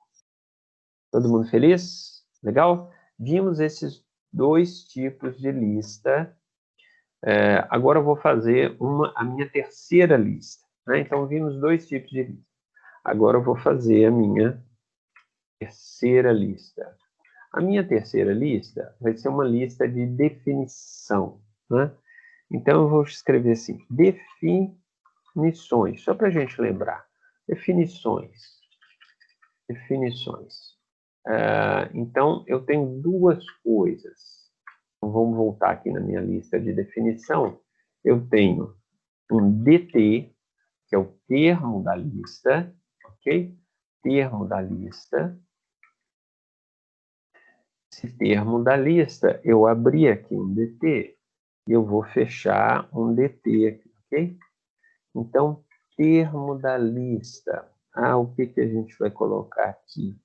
Todo mundo feliz? Legal? Vimos esses 2 tipos de lista. Agora eu vou fazer a minha terceira lista, né? Então, vimos 2 tipos de lista. Agora eu vou fazer a minha terceira lista. A minha terceira lista vai ser uma lista de definição, né? Então, eu vou escrever assim, definições, só para a gente lembrar. Definições. Então, eu tenho 2 coisas. Então, vamos voltar aqui na minha lista de definição. Eu tenho um DT, que é o termo da lista, ok? Termo da lista. Esse termo da lista, eu abri aqui um DT e eu vou fechar um DT aqui, ok? Então, termo da lista. O que a gente vai colocar aqui?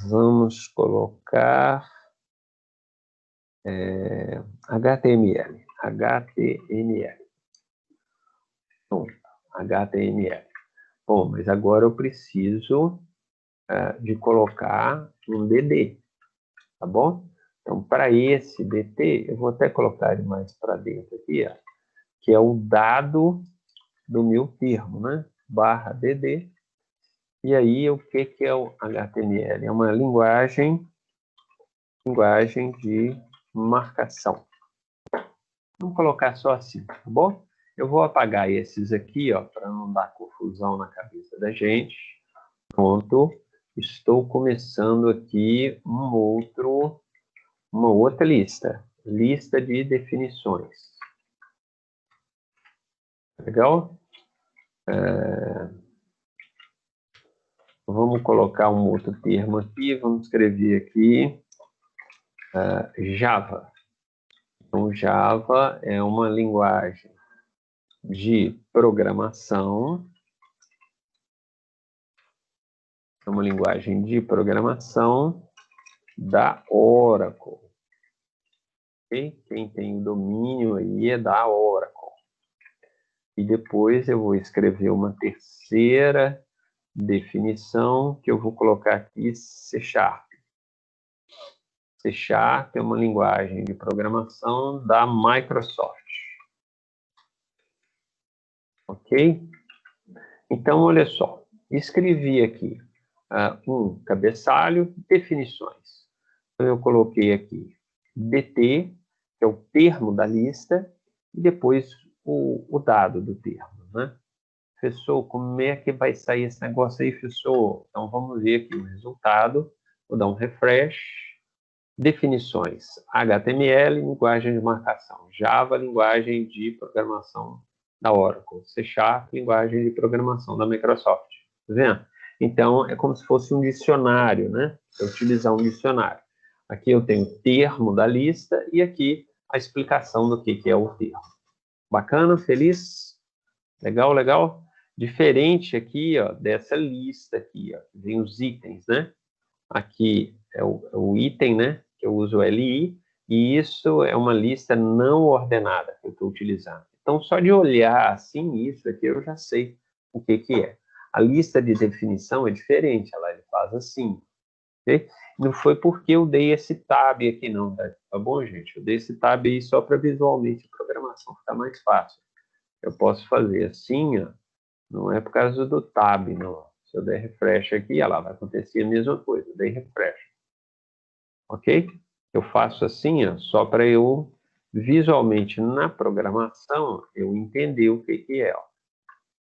Vamos colocar HTML. HTML. Pronto, HTML. Bom, mas agora eu preciso de colocar um DD, tá bom? Então, para esse DT, eu vou até colocar ele mais para dentro aqui, ó, que é o dado do meu termo, né? Barra DD. E aí, o que é o HTML? É uma linguagem de marcação. Vamos colocar só assim, tá bom? Eu vou apagar esses aqui, ó, para não dar confusão na cabeça da gente. Pronto. Estou começando aqui uma outra lista. Lista de definições. Legal? Vamos colocar um outro termo aqui. Vamos escrever aqui Java. Então, Java é uma linguagem de programação. É uma linguagem de programação da Oracle. Okay? Quem tem o domínio aí é da Oracle. E depois eu vou escrever uma terceira definição que eu vou colocar aqui C#. C# é uma linguagem de programação da Microsoft. Ok? Então, olha só. Escrevi aqui um cabeçalho, definições. Então, eu coloquei aqui DT, que é o termo da lista, e depois o dado do termo, né? Professor, como é que vai sair esse negócio aí, professor? Então, vamos ver aqui o resultado. Vou dar um refresh. Definições. HTML, linguagem de marcação. Java, linguagem de programação da Oracle. C Sharp, linguagem de programação da Microsoft. Tá vendo? Então, é como se fosse um dicionário, né? Eu utilizar um dicionário. Aqui eu tenho o termo da lista e aqui a explicação do que é o termo. Bacana? Feliz? Legal, legal? Diferente aqui, ó, dessa lista aqui, ó, vem os itens, né? Aqui é o item, né? Que eu uso o LI, e isso é uma lista não ordenada que eu estou utilizando. Então, só de olhar assim isso aqui, eu já sei o que é. A lista de definição é diferente, ele faz assim, ok? Não foi porque eu dei esse tab aqui não, tá bom, gente? Eu dei esse tab aí só para visualmente a programação ficar mais fácil. Eu posso fazer assim, ó, não é por causa do tab, não. Se eu der refresh aqui, olha lá, vai acontecer a mesma coisa, eu dei refresh. Ok? Eu faço assim, ó, só para eu, visualmente, na programação, eu entender o que é. Ó.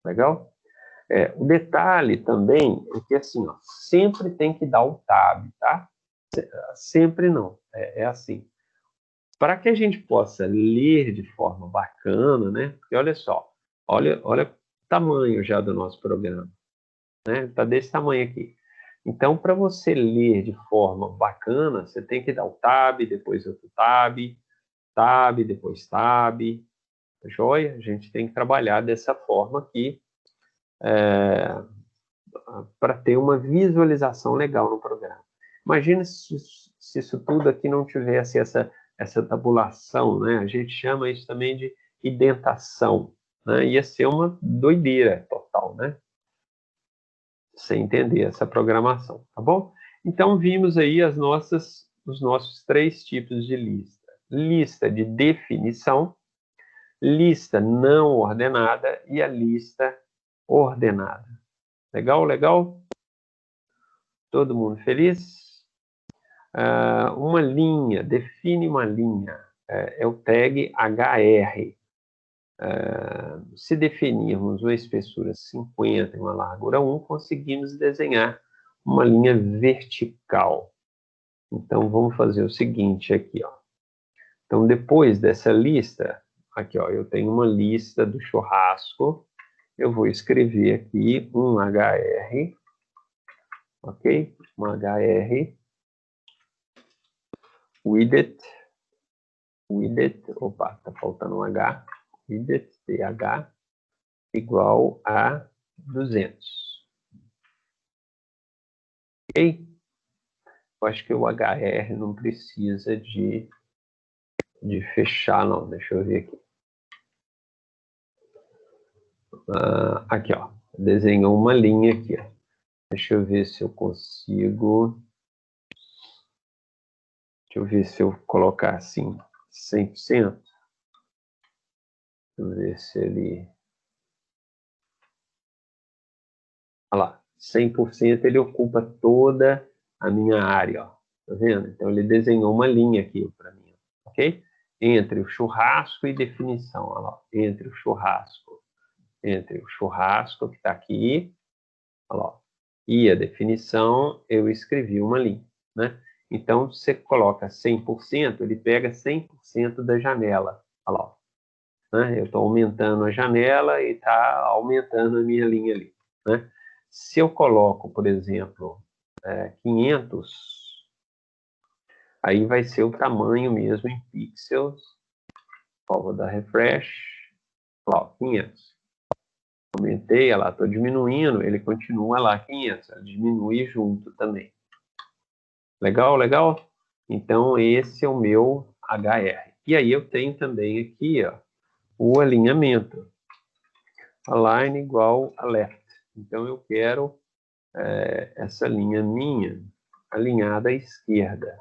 Legal? O detalhe também é que, assim, ó, sempre tem que dar o tab, tá? Sempre não. É assim. Para que a gente possa ler de forma bacana, né? Porque olha só, olha o tamanho já do nosso programa. Né? Tá desse tamanho aqui. Então, para você ler de forma bacana, você tem que dar o tab, depois outro tab, tab, depois tab. Joia? A gente tem que trabalhar dessa forma aqui para ter uma visualização legal no programa. Imagina se isso tudo aqui não tivesse essa tabulação, né? A gente chama isso também de indentação, né? Ia ser uma doideira total, né? Sem entender essa programação, tá bom? Então, vimos aí os nossos 3 tipos de lista. Lista de definição, lista não ordenada e a lista ordenada. Legal, legal? Todo mundo feliz? Uma linha, define uma linha. É o tag HR. Se definirmos uma espessura 50 e uma largura 1, conseguimos desenhar uma linha vertical. Então, vamos fazer o seguinte aqui, ó. Então, depois dessa lista, aqui, ó, eu tenho uma lista do churrasco. Eu vou escrever aqui um HR, ok? Um HR, widget, opa, tá faltando um H, widget, TH, igual a 200. Ok? Eu acho que o HR não precisa de fechar, não. Deixa eu ver aqui. Aqui, ó. Desenhou uma linha aqui, ó. Deixa eu ver se eu consigo. Deixa eu ver se eu colocar assim, 100%. Deixa eu ver se ele... Olha lá, 100% ele ocupa toda a minha área, ó. Tá vendo? Então, ele desenhou uma linha aqui para mim, ok? Entre o churrasco e definição, olha lá. Entre o churrasco que está aqui, olha lá, e a definição, eu escrevi uma linha, né? Então, você coloca 100%, ele pega 100% da janela, olha lá, né? Eu estou aumentando a janela e está aumentando a minha linha ali, né? Se eu coloco, por exemplo, 500, aí vai ser o tamanho mesmo em pixels. Vou dar refresh, olha lá, 500. Aumentei, olha lá, estou diminuindo, ele continua lá 500, diminui junto também. Legal, legal? Então, esse é o meu HR. E aí eu tenho também aqui, ó, o alinhamento. Align igual a left. Então, eu quero essa linha minha alinhada à esquerda.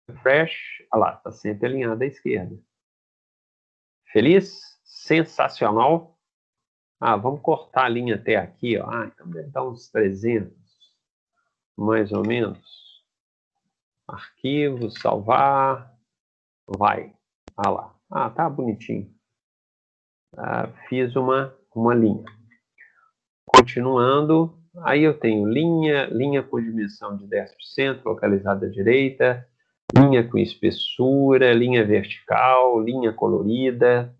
Refresh, olha lá, está sempre alinhada à esquerda. Feliz? Sensacional? Vamos cortar a linha até aqui, ó. Então deve dar uns 300, mais ou menos. Arquivo, salvar, vai. Lá. Tá bonitinho. Fiz uma linha. Continuando, aí eu tenho linha com dimensão de 10%, localizada à direita, linha com espessura, linha vertical, linha colorida.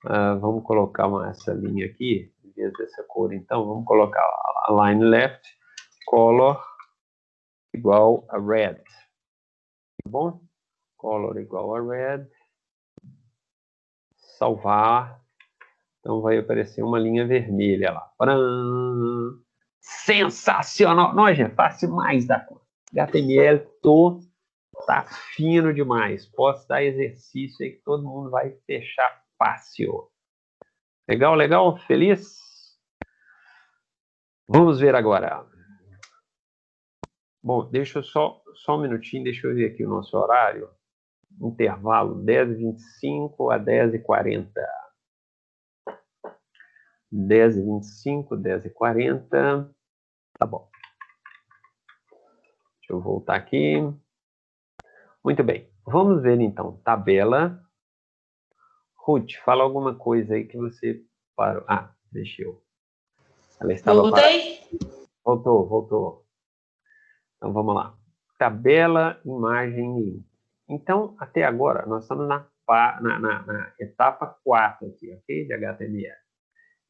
Vamos colocar essa linha aqui, em vez dessa cor, então, vamos colocar a line left, color igual a red. Tá bom? Color igual a red. Salvar. Então vai aparecer uma linha vermelha lá. Pram. Sensacional! Não, gente, fácil mais da conta. HTML tá fino demais. Posso dar exercício aí que todo mundo vai fechar fácil. Legal, legal? Feliz? Vamos ver agora. Bom, deixa eu só um minutinho, deixa eu ver aqui o nosso horário. Intervalo 10h25 a 10h40. 10h25, 10h40. Tá bom. Deixa eu voltar aqui. Muito bem. Vamos ver então. Tabela. Ruth, fala alguma coisa aí que você parou. Deixa eu. Ela estava Voltei? parada. Voltou. Então vamos lá. Tabela, imagem e link. Então, até agora, nós estamos na etapa 4 aqui, ok? De HTML.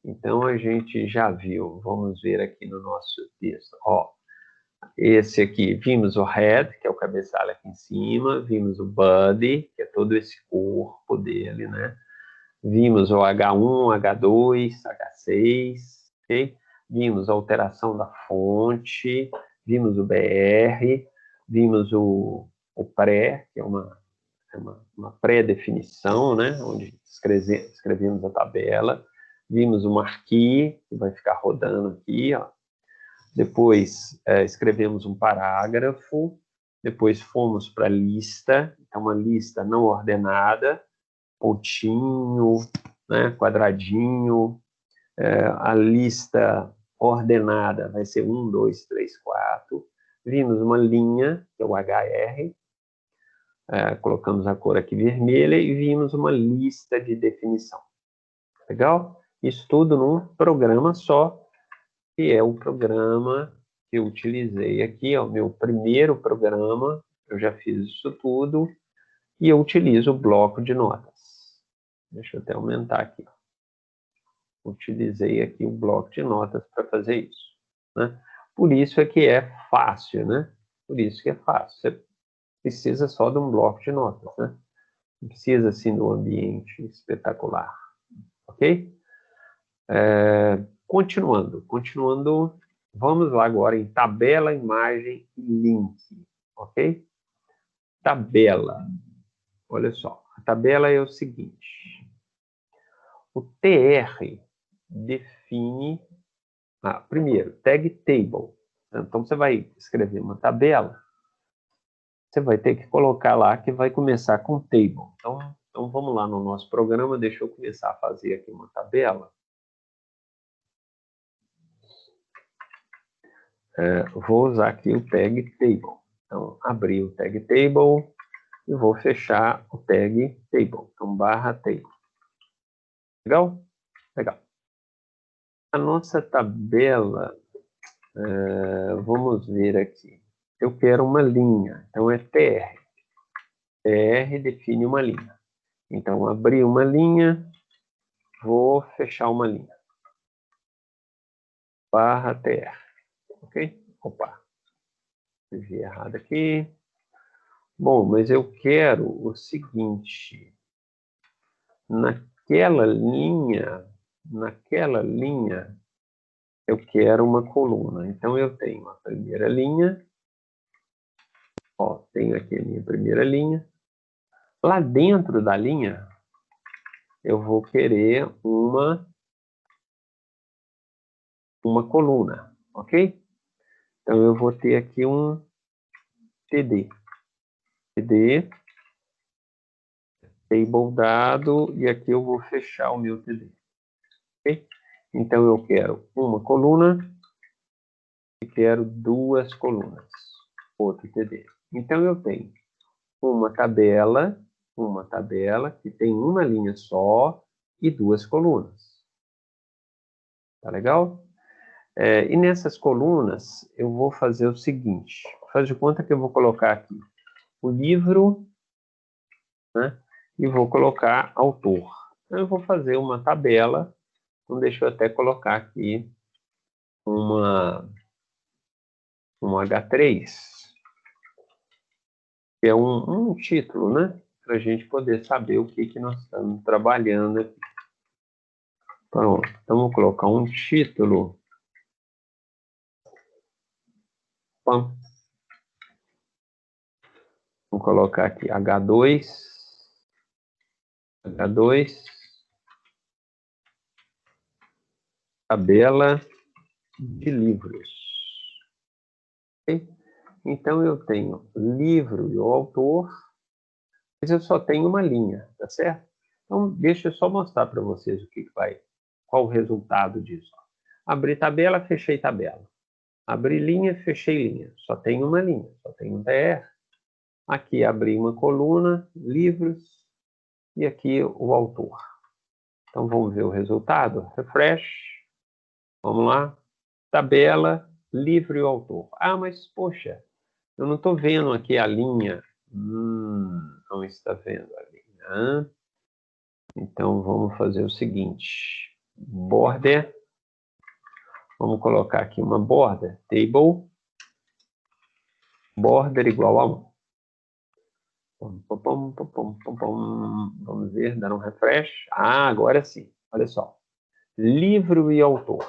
Então, a gente já viu, vamos ver aqui no nosso texto. Esse aqui, vimos o head, que é o cabeçalho aqui em cima, vimos o body, que é todo esse corpo dele, né? Vimos o H1, H2, H6, ok? Vimos a alteração da fonte, vimos o BR, vimos o pré, que é uma pré-definição, né? Onde escrevemos a tabela. Vimos o marquee, que vai ficar rodando aqui, ó. Depois escrevemos um parágrafo, depois fomos para a lista, então uma lista não ordenada, pontinho, né, quadradinho. A lista ordenada vai ser 1, 2, 3, 4. Vimos uma linha, que é o HR, colocamos a cor aqui vermelha, e vimos uma lista de definição. Legal? Isso tudo num programa só, que é o programa que eu utilizei aqui, o meu primeiro programa. Eu já fiz isso tudo, e eu utilizo o bloco de notas. Deixa eu até aumentar aqui. Utilizei aqui o bloco de notas para fazer isso, né? Por isso é que é fácil, né? Por isso que é fácil. Você precisa só de um bloco de notas, né? Não precisa, assim, de um ambiente espetacular, ok? Continuando, vamos lá agora em tabela, imagem e link, ok? Tabela, olha só, a tabela é o seguinte, o TR define, primeiro, tag table, então você vai escrever uma tabela, você vai ter que colocar lá que vai começar com table, então vamos lá no nosso programa, deixa eu começar a fazer aqui uma tabela. Vou usar aqui o tag table. Então, abrir o tag table e vou fechar o tag table. Então, barra table. Legal? Legal. A nossa tabela, vamos ver aqui. Eu quero uma linha, então é TR. TR define uma linha. Então, abrir uma linha, vou fechar uma linha. Barra TR. Ok? Opa. Escrevi errado aqui. Bom, mas eu quero o seguinte. Naquela linha, eu quero uma coluna. Então, eu tenho a primeira linha. Tenho aqui a minha primeira linha. Lá dentro da linha, eu vou querer uma coluna, ok? Então, eu vou ter aqui um TD. TD, table dado, e aqui eu vou fechar o meu TD. Ok? Então, eu quero uma coluna e quero duas colunas. Outro TD. Então, eu tenho uma tabela que tem uma linha só e duas colunas. Tá legal? E nessas colunas, eu vou fazer o seguinte. Faz de conta que eu vou colocar aqui o livro, né? E vou colocar autor. Eu vou fazer uma tabela. Então, deixa eu até colocar aqui um H3, que é um título, né? Para a gente poder saber o que nós estamos trabalhando aqui. Pronto. Então, vou colocar um título. Pam. Vou colocar aqui H2, tabela de livros. Okay? Então, eu tenho livro e o autor, mas eu só tenho uma linha, tá certo? Então, deixa eu só mostrar para vocês qual o resultado disso. Abri tabela, fechei tabela. Abri linha, fechei linha. Só tem uma linha, só tem um TR. Aqui abri uma coluna, livros, e aqui o autor. Então, vamos ver o resultado. Refresh. Vamos lá. Tabela, livro e autor. Ah, mas, poxa, eu não estou vendo aqui a linha. Não está vendo a linha. Então, vamos fazer o seguinte. Border. Vamos colocar aqui uma border. Table. Border igual a 1. Vamos ver, dar um refresh. Ah, agora sim. Olha só. Livro e autor.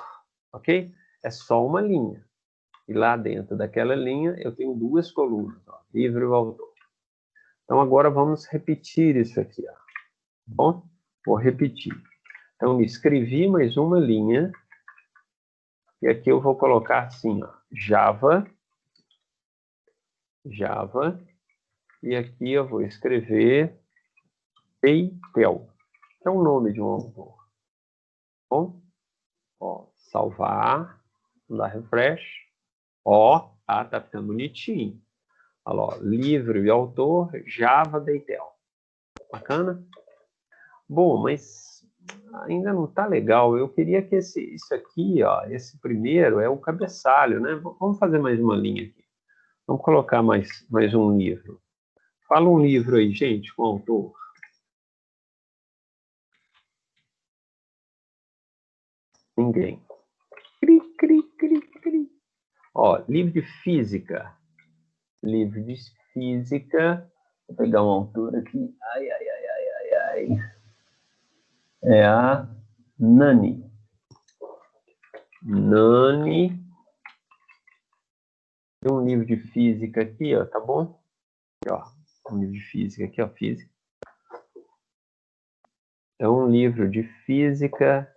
Ok? É só uma linha. E lá dentro daquela linha eu tenho duas colunas. Ó, livro e autor. Então agora vamos repetir isso aqui. Ó. Bom, vou repetir. Então escrevi mais uma linha. E aqui eu vou colocar assim, ó, Java. E aqui eu vou escrever Eitel. É o nome de um autor. Bom, ó, salvar, dar refresh. Ó, tá ficando bonitinho. Olha lá, ó, livro e autor, Java Deitel. Bacana? Bom, mas ainda não tá legal. Eu queria que isso aqui, ó, esse primeiro é o cabeçalho, né? Vamos fazer mais uma linha aqui. Vamos colocar mais um livro. Fala um livro aí, gente, com autor. Ninguém. Cri, cri, cri, cri. Ó, livro de física. Livro de física. Vou pegar um autor aqui. Ai. É a Nani. Tem um livro de física aqui, ó, tá bom? Aqui, ó, um livro de física aqui, ó, física. É um livro de física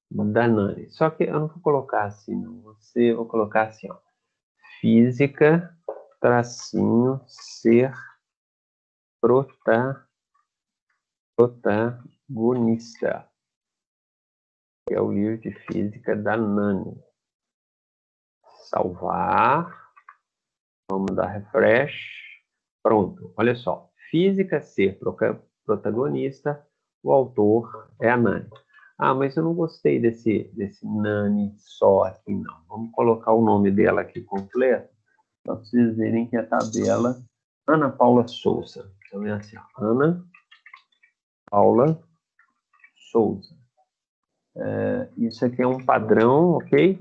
da Nani. Só que eu não vou colocar assim, não. Vou colocar assim, ó. Física, tracinho, ser protagonista. É o livro de física da Nani. Salvar. Vamos dar refresh. Pronto, olha só. Física, ser protagonista. O autor é a Nani. Ah, mas eu não gostei desse Nani só aqui, não. Vamos colocar o nome dela aqui completo. Para vocês verem que a tabela... Ana Paula Souza. Então é assim, ó. Ana Paula Souza. Isso aqui é um padrão, ok?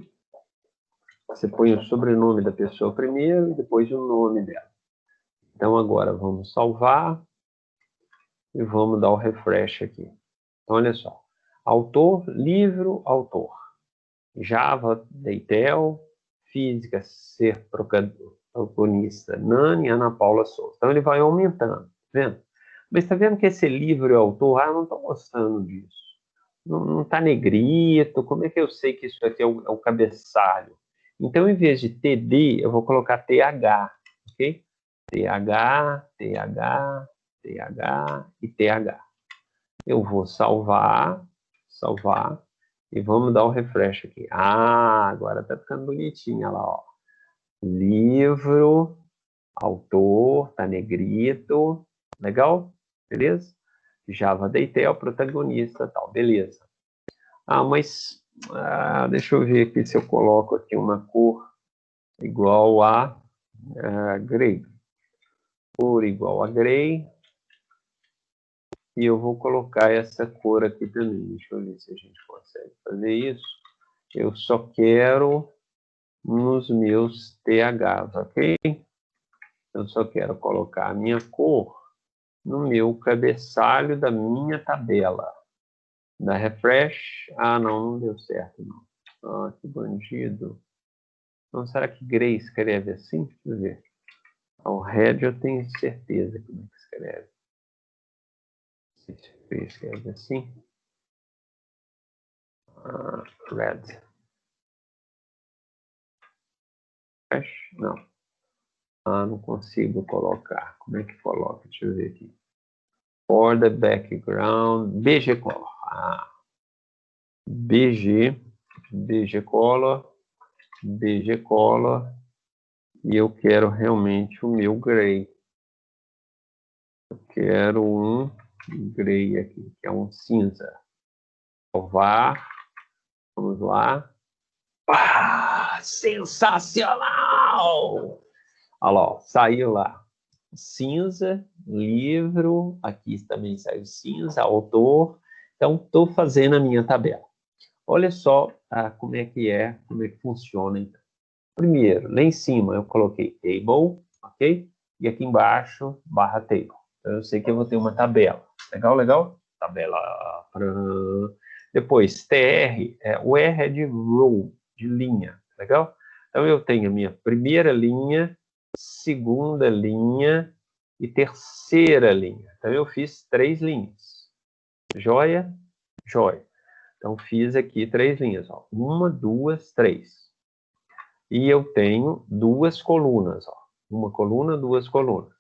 Você põe o sobrenome da pessoa primeiro e depois o nome dela. Então, agora vamos salvar e vamos dar o refresh aqui. Então, olha só. Autor, livro, autor. Java, Deitel, física, ser protagonista, Nani, Ana Paula Souza. Então, ele vai aumentando, tá vendo? Mas está vendo que esse livro é autor? Ah, eu não estou gostando disso. Não está negrito. Como é que eu sei que isso aqui é o cabeçalho? Então, em vez de TD, eu vou colocar TH, ok? TH e TH. Eu vou salvar, e vamos dar o refresh aqui. Ah, agora tá ficando bonitinho, olha lá, ó. Livro, autor, tá negrito, legal? Beleza? Java Deitel, protagonista, tal, beleza. Ah, mas deixa eu ver aqui se eu coloco aqui uma cor igual a grego. cor igual a gray. E eu vou colocar essa cor aqui também. Deixa eu ver se a gente consegue fazer isso. Eu só quero nos meus THs, ok? Eu só quero colocar a minha cor no meu cabeçalho da minha tabela. Da refresh. Ah, não deu certo, não. Ah, que bandido. Então, será que gray escreve assim? Deixa eu ver. O red eu tenho certeza como é que escreve. Se gray escreve assim. Red. Não. Não consigo colocar. Como é que coloca? Deixa eu ver aqui. For the background. BG Color. BG Color. BG Color. E eu quero realmente o meu gray. Eu quero um gray aqui, que é um cinza. Salvar. Vamos lá. Sensacional! Olha lá, ó, saiu lá. Cinza, livro, aqui também saiu cinza, autor. Então, estou fazendo a minha tabela. Olha só como é que funciona. Então. Primeiro, lá em cima eu coloquei table, ok? E aqui embaixo, barra table. Então, eu sei que eu vou ter uma tabela. Legal, legal? Tabela. Depois, TR, o R é de row, de linha. Legal? Então, eu tenho a minha primeira linha, segunda linha e terceira linha. Então, eu fiz 3 linhas. Joia? Joia. Então, fiz aqui 3 linhas. Ó. 1, 2, 3. E eu tenho 2 colunas. Ó. 1 coluna, 2 colunas.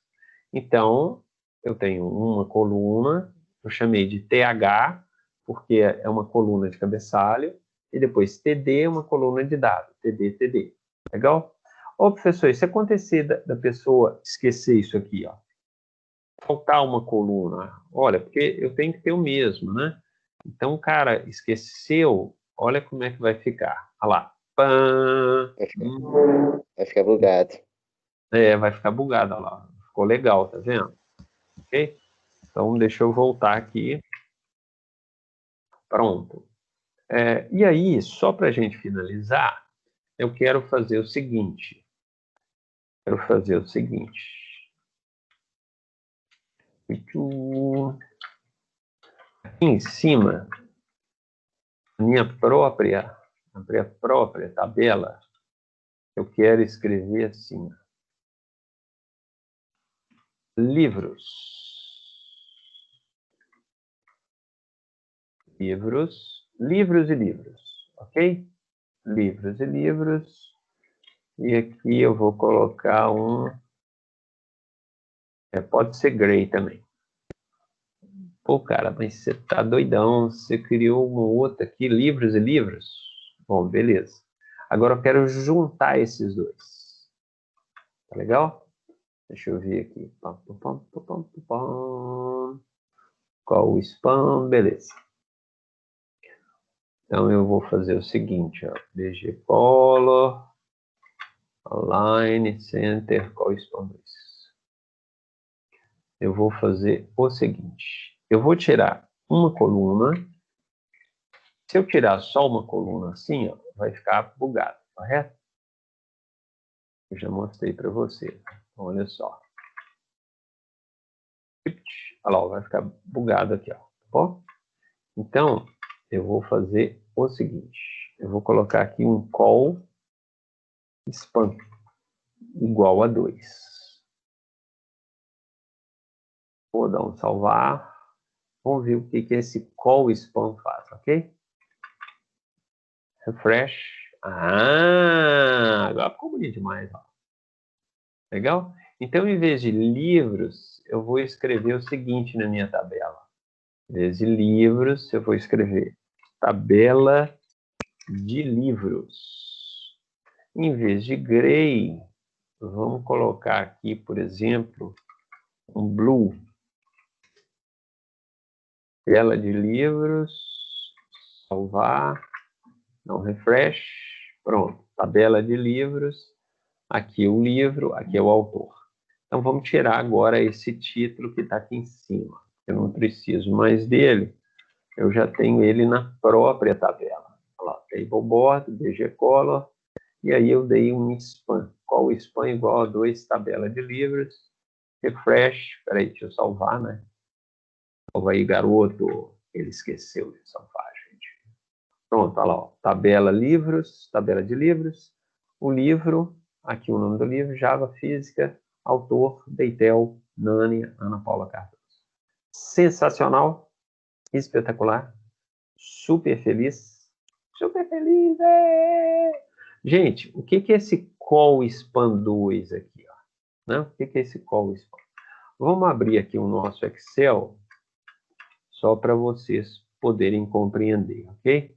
Então, eu tenho uma coluna, eu chamei de TH, porque é uma coluna de cabeçalho, e depois TD, uma coluna de dado. TD, TD. Legal? Ô, professor, se acontecer da pessoa esquecer isso aqui, ó, faltar uma coluna, olha, porque eu tenho que ter o mesmo, né? Então, o cara esqueceu, olha como é que vai ficar. Olha lá. Pã, Vai ficar bugado. vai ficar bugado, olha lá. Ficou legal, tá vendo? Ok? Então, deixa eu voltar aqui. Pronto. E aí, só para a gente finalizar, eu quero fazer o seguinte. Aqui em cima, minha própria tabela, eu quero escrever assim. Livros. Livros e livros. Ok? Livros e livros. E aqui eu vou colocar um... pode ser gray também. Pô, cara, mas você tá doidão. Você criou uma outra aqui, livros e livros. Bom, beleza. Agora eu quero juntar esses dois. Tá legal? Deixa eu ver aqui. Qual o spam? Beleza. Então eu vou fazer o seguinte, ó. BG Color, Align, Center, qual o spam 2? Eu vou fazer o seguinte. Eu vou tirar uma coluna. Se eu tirar só uma coluna assim, ó, vai ficar bugado, correto? Eu já mostrei para você. Olha só. Olha lá, vai ficar bugado aqui, ó. Tá bom? Então, eu vou fazer o seguinte. Eu vou colocar aqui um call span igual a 2. Vou dar um salvar. Vamos ver o que esse call span faz, ok? Refresh. Agora ficou bonito demais, ó. Legal? Então, em vez de livros, eu vou escrever o seguinte na minha tabela. Em vez de livros, eu vou escrever tabela de livros. Em vez de gray, vamos colocar aqui, por exemplo, um blue. Tabela de livros, salvar, não refresh, pronto. Tabela de livros, aqui o livro, aqui é o autor. Então, vamos tirar agora esse título que está aqui em cima. Eu não preciso mais dele. Eu já tenho ele na própria tabela. Olha lá, Table Board, DG Color, e aí eu dei um span. Qual span igual a 2 tabela de livros. Refresh. Peraí, deixa eu salvar, né? Salva aí, garoto. Ele esqueceu de salvar, gente. Pronto, olha lá, ó. Tabela livros, tabela de livros. O livro, aqui o nome do livro, Java Física, autor, Deitel, Nani, Ana Paula Cardoso. Sensacional, espetacular, super feliz, Gente, o que é esse call span 2 aqui, ó? Né? O que é esse call span? Vamos abrir aqui o nosso Excel, só para vocês poderem compreender, ok?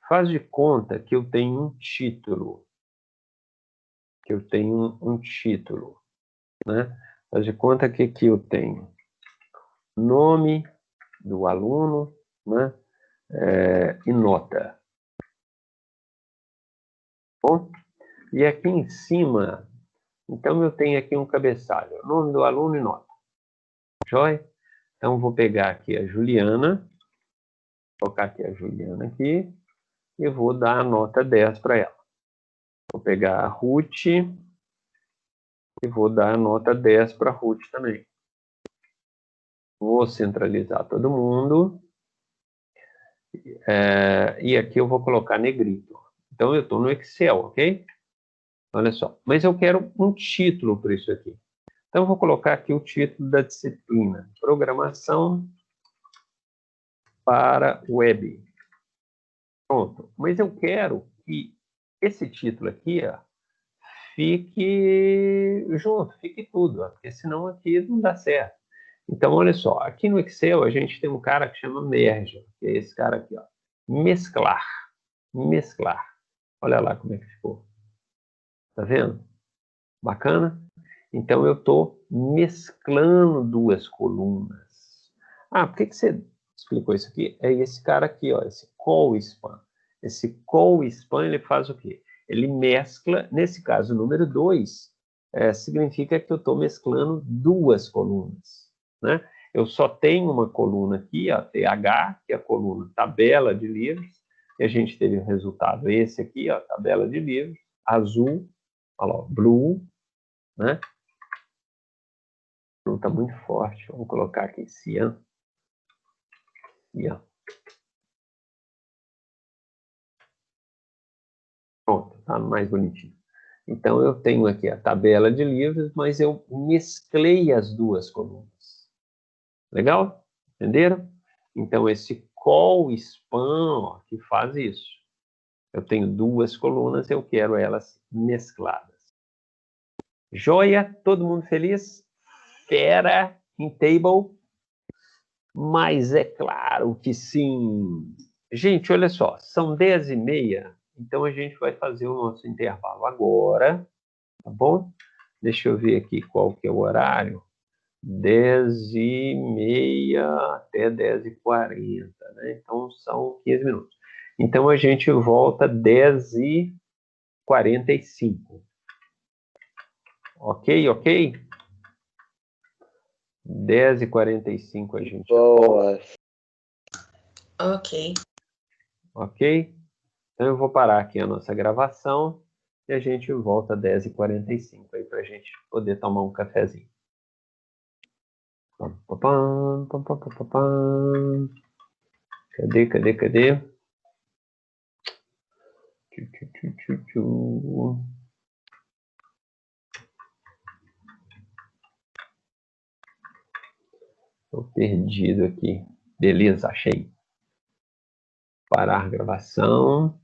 Faz de conta que eu tenho um título. Né? Faz de conta que aqui eu tenho nome do aluno, né? E nota. Bom? E aqui em cima, então eu tenho aqui um cabeçalho, nome do aluno e nota. Joia? Então vou pegar aqui a Juliana, colocar aqui a Juliana aqui, e vou dar a nota 10 para ela. Vou pegar a Ruth e vou dar a nota 10 para a Ruth também. Vou centralizar todo mundo. E aqui eu vou colocar negrito. Então eu estou no Excel, ok? Olha só. Mas eu quero um título para isso aqui. Então eu vou colocar aqui o título da disciplina. Programação para web. Pronto. Mas eu quero que esse título aqui, ó, fique junto, fique tudo, ó, porque senão aqui não dá certo. Então, olha só, aqui no Excel a gente tem um cara que chama Merge, que é esse cara aqui, ó. Mesclar. Olha lá como é que ficou. Tá vendo? Bacana? Então, eu estou mesclando duas colunas. Ah, por que você explicou isso aqui? É esse cara aqui, ó, esse call span. Esse call span, ele faz o quê? Ele mescla, nesse caso, o número 2, significa que eu estou mesclando duas colunas, né? Eu só tenho uma coluna aqui, a TH, que é a coluna tabela de livros, e a gente teve o resultado esse aqui, ó, tabela de livros, azul, olha lá, blue, né? Não está muito forte, vamos colocar aqui cian. Pronto, está mais bonitinho. Então, eu tenho aqui a tabela de livros, mas eu mesclei as duas colunas. Legal? Entenderam? Então, esse call span, ó, que faz isso. Eu tenho duas colunas, eu quero elas mescladas. Joia? Todo mundo feliz? Fera em table? Mas é claro que sim. Gente, olha só, são 10h30, então a gente vai fazer o nosso intervalo agora, tá bom? Deixa eu ver aqui qual que é o horário. 10h30 até 10h40, né? Então são 15 minutos. Então a gente volta 10h45. Ok? 10h45 a gente Boa. Ok. Ok? Então eu vou parar aqui a nossa gravação e a gente volta 10h45 aí para a gente poder tomar um cafezinho. Cadê? Estou perdido aqui. Beleza, achei. Parar a gravação.